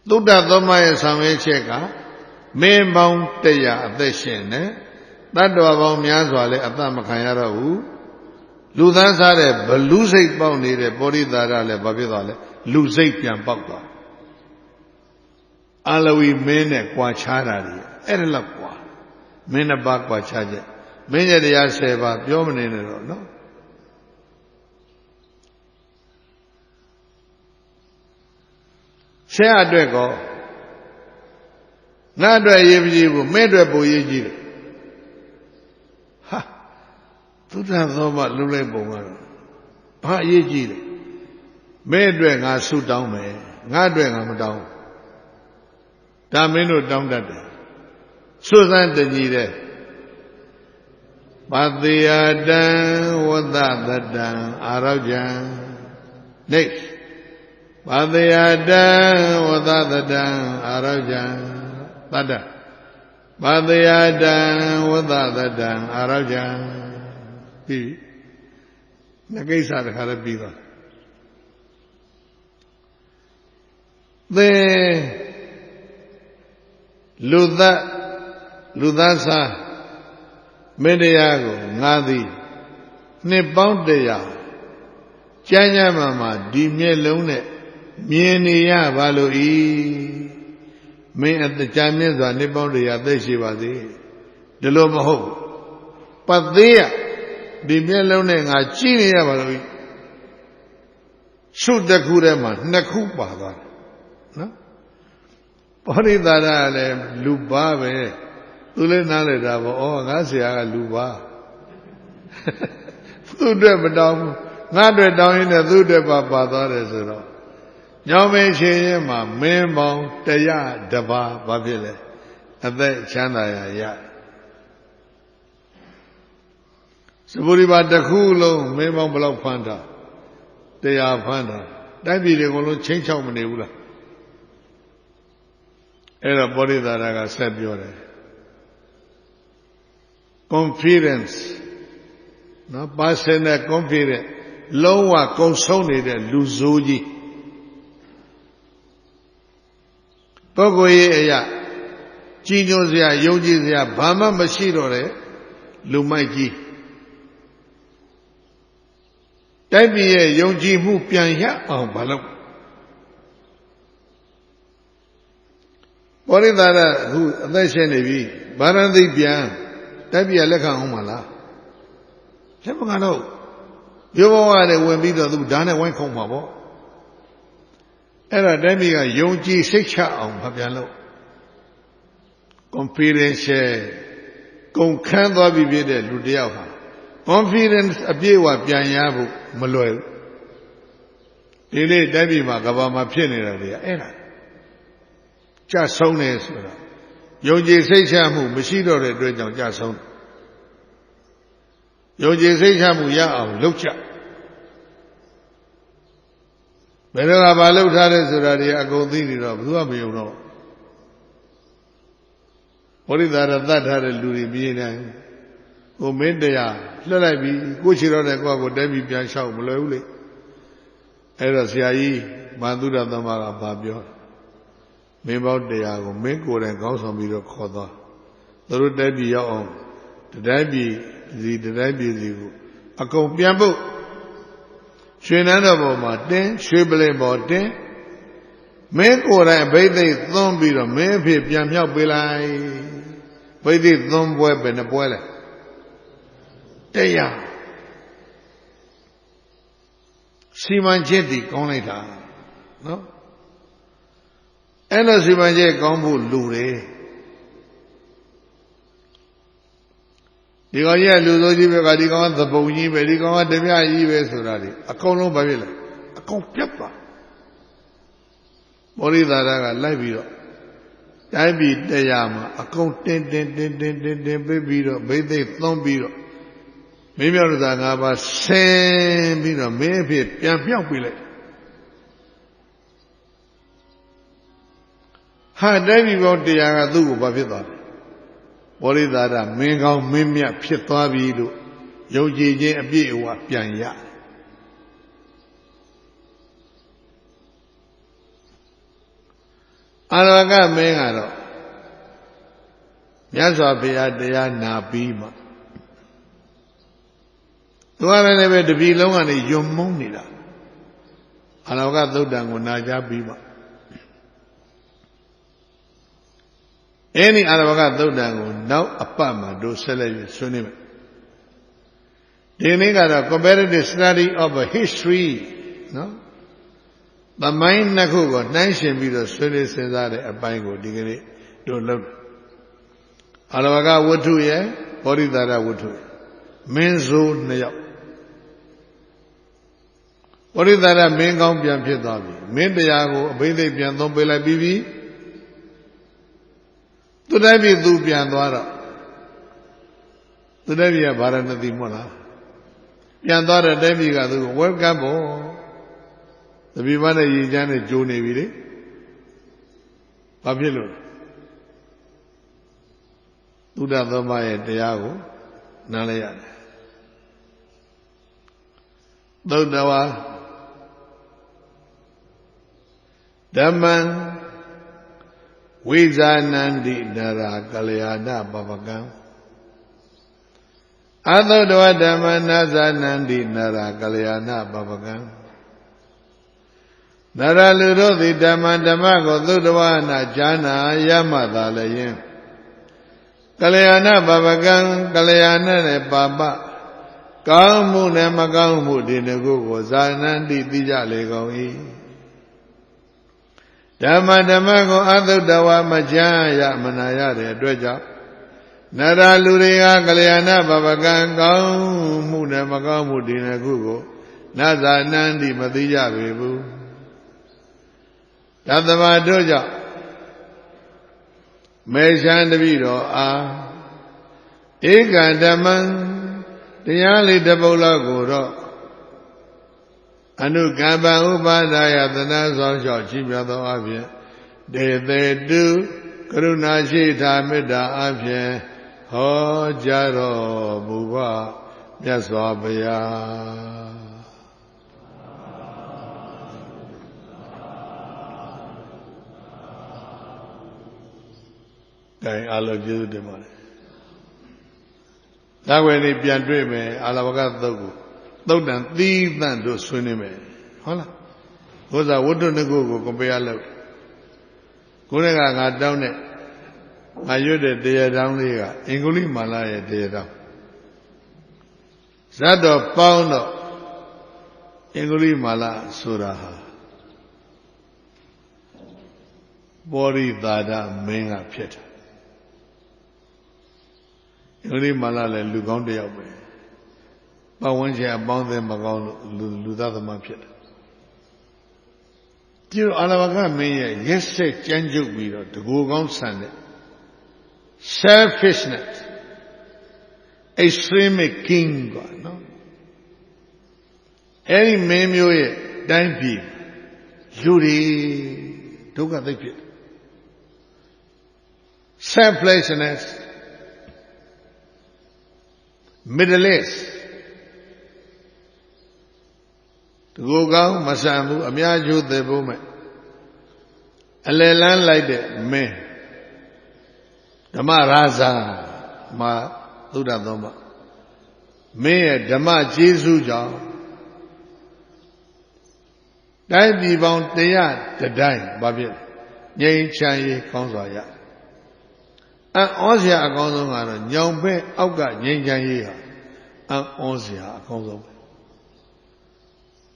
သုဒ္ဓသမရဲ့ဆောင်ရွက်ချက်ကမင်းပေါင်း100အသက်ရှင်တယ်တတ္တဝါပေါင်းများစွာလည်းအသက်မခံရတော့ဘူးလူသားစားတဲ့ဘလူစိတ်ပေါက်နေတဲ့ပောရိသာရလည်းဘာဖြစ်သွားလဲလူစိတ်ပြန်ပေါက်သွားအာလဝီမင်းနဲ့ကြွာချားတာတွေအဲ့ဒါလောက်กว่าမင်းနှစ်ပါးကြွာချားချက်မင်းရဲ့တရား10ပါးပြောမနေနဲ့တော့နော်ဆရာအတွက်ကောငါအတွက်ရေးကြည့်ဘူးမင်းအတွက်ပိုရေးကြည့်တယ်ဟာသုဒ္ဓသောမလှုပ်လိုက်ပုံကတော့ဘာရေးကြည့်လဲမင်းအတွက်ငါဆုတောင်းမယ်ငါအတွက်ငါမတောင်းဒါမင်းတို့တောင်းတတ်တယ်စွစမ်းတညီတဲ့ပါတိယတံဝတ္တတတံအာရောကြံနေပါတိယတံဝတ္တတတံအာရောကြံတတ္တပါတိယတံဝတ္တတတံအာရောကြံပြီးငါကိစ္စတခါလည်းပြီးသွားသေလူသားစားမင်းတရားကိုငါသည်နှစ်ပေါင်း100ကျမ်းကျမ်းမှာဒီမျက်လုံးနဲ့မြင်နေရပါလို့ဤမင်းအတကြမြင့်စွာနှစ်ပေါင်း100သိရှိပါစေဒီလိုမဟုတ်ပတ်သေးရဒီမျက်လုံးနဲ့ငါကြည့်နေရပါလို့ဤရှုတစ်ခုထဲမှာ2ခုပါသွားတယ်နော်ပောရိသာရလည်းလူပါပဲသူလည်းနားလည်တာပေါ့ဩငါဆရာကလူပါသူ့အတွက်မတောင်းဘူးငါအတွက်တောင်းရင်လည်းသူ့အတွက်ပါသွားတယ်ဆိုတော့ညောင်မင်းရှင်ရင်မှာမင်းပေါင်း100တပါးဘာဖြစ်လဲအသက်ချမ်းသာရစပုရိပါတစ်ခုလုံးမင်းပေါင်းဘယ်လောက်ဖမ်းတာ100ဖမ်းတာတိုက်ပြည်တွေအကုန်လုံးချင်းချောက်မနေဘူးလားအဲ့တော့ပောရိသာရကဆက်ပြောတယ် confidence နော် personal confidence လုံးဝကုံဆုံးနေတဲ့လူဆိုးကြီးပုဂ္ဂိုလ်ရေးအရာကြီးညိုစရာယုံကြည်စရာဘာမှမရှိတော့တဲ့လူမိုက်ကြီးတိုက်ပြည်ရဲ့ယုံကြည်မှုပြန်ရအောင်မလုပ်ပောရိသာရအခုအသက်ရှင်နေပြီဗာရဏသီပြန်တိုက်ပြည်လက်ခံအောင်မလားလက်မခံတော့ရုပ်ဘဝနဲ့ဝင်ပြီးတော့သူဓာတ်နဲ့ဝိုင်းခုံမှာပေါ့အဲ့ဒါတိုက်ပြည်ကယုံကြည်စိတ်ချအောင်မပြန်လို့ confidence ကုန်ခန်းသွားပြီဖြစ်တဲ့လူတစ်ယောက်ဟာ confidence အပြည့်အဝပြန်ရဖို့မလွယ်ဘူးဒီနေ့တိုက်ပြည်မှာကဘာမှာဖြစ်နေတာတွေကအဲ့ဒါကြဆုံးတယ်ဆိုတော့ယုံကြည်စိတ်ချမှုမရှိတော့တဲ့အတွက်ကြောင့်ကြဆုံးယုံကြည်စိတ်ချမှုရအောင်လုပ်ကြဘယ်တော့မှလုပ်ထားတဲ့ဆိုတာတွေအကုန်သိနေတော့ဘယ်သူမှမယုံတော့ဘောရိသာရသတ်ထားတဲ့လူတွေမြင်တယ်ဟိုမင်းတရားလွှတ်လိုက်ပြီကိုချီတော့တဲ့ကိုယ့်ကိုတဲပြီးပြန်လျှောက်မလွယ်ဘူးလေအဲ့တော့ဆရာကြီးမန္တုရသမကဘာပြောမင်းပေါင်း100ကိုမင်းကိုယ်တိုင်ကောင်းဆောင်ပြီးတော့ခေါ်သွားသူတို့တိုက်ပြည်ရောက်အောင်တိုင်းပြည်စီကိုအကုန်ပြန်ဖို့ရွှေနန်းတော်ပေါ်မှာတင်းရွှေပလင်ပေါ်တင်းမင်းကိုယ်တိုင်ဘိသိက်သွန်းပြီးတော့မင်းအဖြစ်ပြန်မြောက်ပေးလိုက်ဘိသိက်သွန်းပွဲပဲနှပွဲလဲ တရားစီမံချက်တည်ကောင်းလိုက်တာနော်အဲ့လိုစီမံချက်ကောင်းဖို့လူတယ်ဒီကောင်ကြီးကလူစိုးကြီးပဲကဒီကောင်ကသပုံကြီးပဲဒီကောင်ကဓမြကြီးပဲဆိုတာလေအကုန်လုံးဘာဖြစ်လဲအကုန်ပြတ်သွားမောရိသာရကလိုက်ပြီးတော့တိုင်းပြည်တရားမှာအကုန်တင်းပြပြီးတော့ဘိသိက်သွန်းပြီးတော့မင်းမြောက်သာ၅ပါးဆင်းပြီးတော့မင်းအဖြစ်ပြန်ပြောက်ပြီးလိုက်ဟာတိုင်းပြည်ပေါင်းတရားကသူ့ကိုဘာဖြစ်သွားလဲဘောရိသာရမင်းကောင်းမင်းမြတ်ဖြစ်သွားပြီလို့ယုံကြည်ခြင်းအပြည့်အဝပြန်ရအာရကမင်းကတော့မြတ်စွာဘုရားတရားနာပြီးမှသူကလည်းပဲတပည့်လုံးကနေယွံမုန်းနေတာအာရကသုတ်တံကိုနာကြားပြီးမှအဲ့ဒီအာရကသုတ်တံကိုနောက်အပတ်မှာတို့ဆက်လက်ပြီးဆွေးနွေးမယ်ဒီနေ့ကတော့ comparative study of a history နော်သမိုင်းနှစ်ခုကိုနှိုင်းယှဉ်ပြီးတော့ဆွေးနွေးစဉ်းစားတဲ့အပိုင်းကိုဒီကနေ့တို့လုပ်တယ်အာရဝကဝတ္ထုရဲ့ဘောဓိသာရဝတ္ထုမင်းစိုးနှစ်ယောက်ဘောဓိသာရမင်းကောင်းပြန်ဖြစ်သွားပြီမင်းတရားကိုအဘိဓိပြန်သုံးပေးလိုက်ပြီးပြီသူတိုင်းပြည်သူပြန်သွားတော့သူတိုင်းပြည်ကဗာရဏသီမဟုတ်လားပြန်သွားတဲ့တိုင်းပြည်ကသူကို welcome ပေါ့တပည့်မနဲ့ရည်ချမ်းနဲ့ကြိုးနေပြီလေဘာဖြစ်လို့သုဒ္ဓသောမရဲ့တရားကိုနားလဲရတယ်သုဒ္ဓဝါဓမ္မံဝိဇာနန္တိနရာကလျာဏပပကံအသုဒ္ဓဝဓမ္မနာဇာနန္တိနရာကလျာဏပပကံနရလူတို့သည်ဓမ္မကိုသုဒ္ဓဝနာဈာနာရမသာလည်းယင်ကလျာဏပပကံကလျာဏနဲ့ပါပကောင်းမှုနဲ့မကောင်းမှုဒီနှစ်ခုကိုဇာနန္တိသိကြလေကုန်၏ဓမ္မကိုအသုဒ္ဓဝမကြားရမနာရတဲ့အတွက်ကြောင့်နရလူတွေကကလျာဏပပကံကောင်းမှုနဲ့မကောင်းမှုဒီနှစ်ခုကိုနဇာနန္တိမသိကြပေဘူးသတ္တဝါတို့ကြောင့်မေရှံတပိတော်အားဧကဓမ္မံတရားလေးတစ်ပုဒ်လောက်ကိုတော့အနုကမ္ပံဥပါဒာယသနာဆောင်လျှောက်ချီးမြှောက်သောအဖြစ်ဒေသေတုကရုဏာရှိတာမေတ္တာအဖြစ်ဟောကြားတော်မူပါမြတ်စွာဘုရားတိုင်အားလုံးကျေးဇူးတင်ပါတယ်။နောက်ဝယ်နေပြန်တွေ့မယ်အာလဝကသုတ်ကိုသုတ်တန်သီးသန့်တို့ဆွေးနွေးမယ်ဟုတ်လား။ဘုရားဝတ္ထုနှစ်ခုကို compare လုပ်ကိုယ်ကငါတောင်းတဲ့ငါရွတ်တဲ့တရားတောင်းလေးကအင်္ဂုလိမာလာရဲ့တရားတောင်းဇတ်တော်ပေါင်းတော့အင်္ဂုလိမာလာဆိုတာဟာဘောရိသာဒမင်းကဖြစ်တာအင်္ဂလိပ်မာလာလည်းလူကောင်းတစ်ယောက်ပဲပတ်ဝန်းကျင်အပေါင်းအသင်းမကောင်းလို့လူသားသမားဖြစ်တယ်ဒီလိုအာလဝကမင်းရဲ့ရက်ဆက်ကြမ်းကြုတ်ပြီးတော့တကူကောင်းဆန်တဲ့ selfishness extreme king ကနော်အဲ့ဒီမင်းမျိုးရဲ့တိုင်းပြည်လူတွေဒုက္ခသိပ်ဖြစ် selflessness Middle East တကူကောင်းမဆန်ဘူးအများကျိုးသေးဖို့မဲ့အလယ်လန်းလိုက်တဲ့မင်းဓမ္မရာဇာမှာသုဒ္ဓသောမမင်းရဲ့ဓမ္မကျေးဇူးကြောင့်တိုင်းပြည်ပေါင်း100တိုင်းဘာဖြစ်ငြိမ်းချမ်းရေးကောင်းစွာရဩစရာအကောင်းဆုံးကတော့ညောင်ဘက်အောက်ကငြိမ်းချမ်းရေးဟာ Onsia, Congo.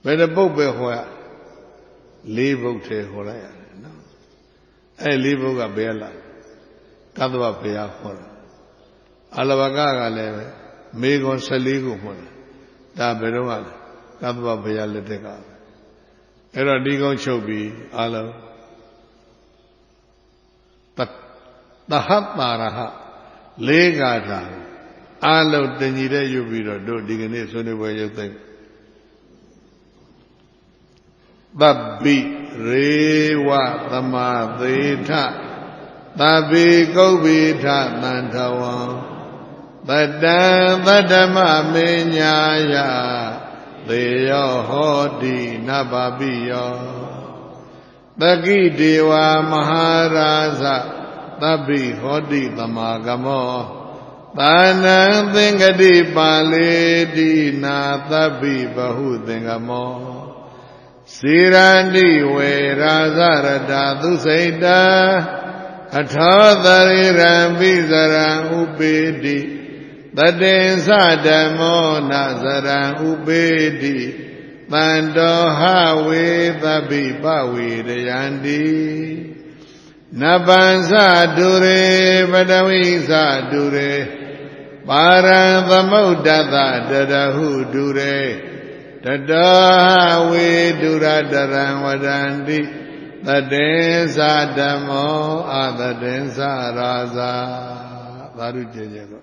When a boat be where leave out here, Horaya. A leave out a bella. Kadwa Pia Hora. Alavaga leve, Megon Saligo Hora. Da Berual, Kadwa Pia Letega. Era Digon Chobi, Alo. But the hot Maraha, Legata. Alo Denire you be do digging it anywhere you think. Babbi Rewa Tama Deta Tabi Gobita Nantawan Badama Minyaya Deyo Hodi Nababiyo Dagi Dewa Maharaza Tabi Hodi Tamagamo Tana Thingadi Pali Na Tabi Bahu Thingamo Sirandi we Razarada Dusaita Athadari Rambizaran Ubedi Tadensa Damo Nazaran Ubedi Tando Hawe Tabi Bawi Dayandi Nabansa Dure Badawisa Dure Parang Thamudata Dadahu Dure Tadaha we Duradarang Vadandi Tadensa Damo Atadensa Raza Taru Jejego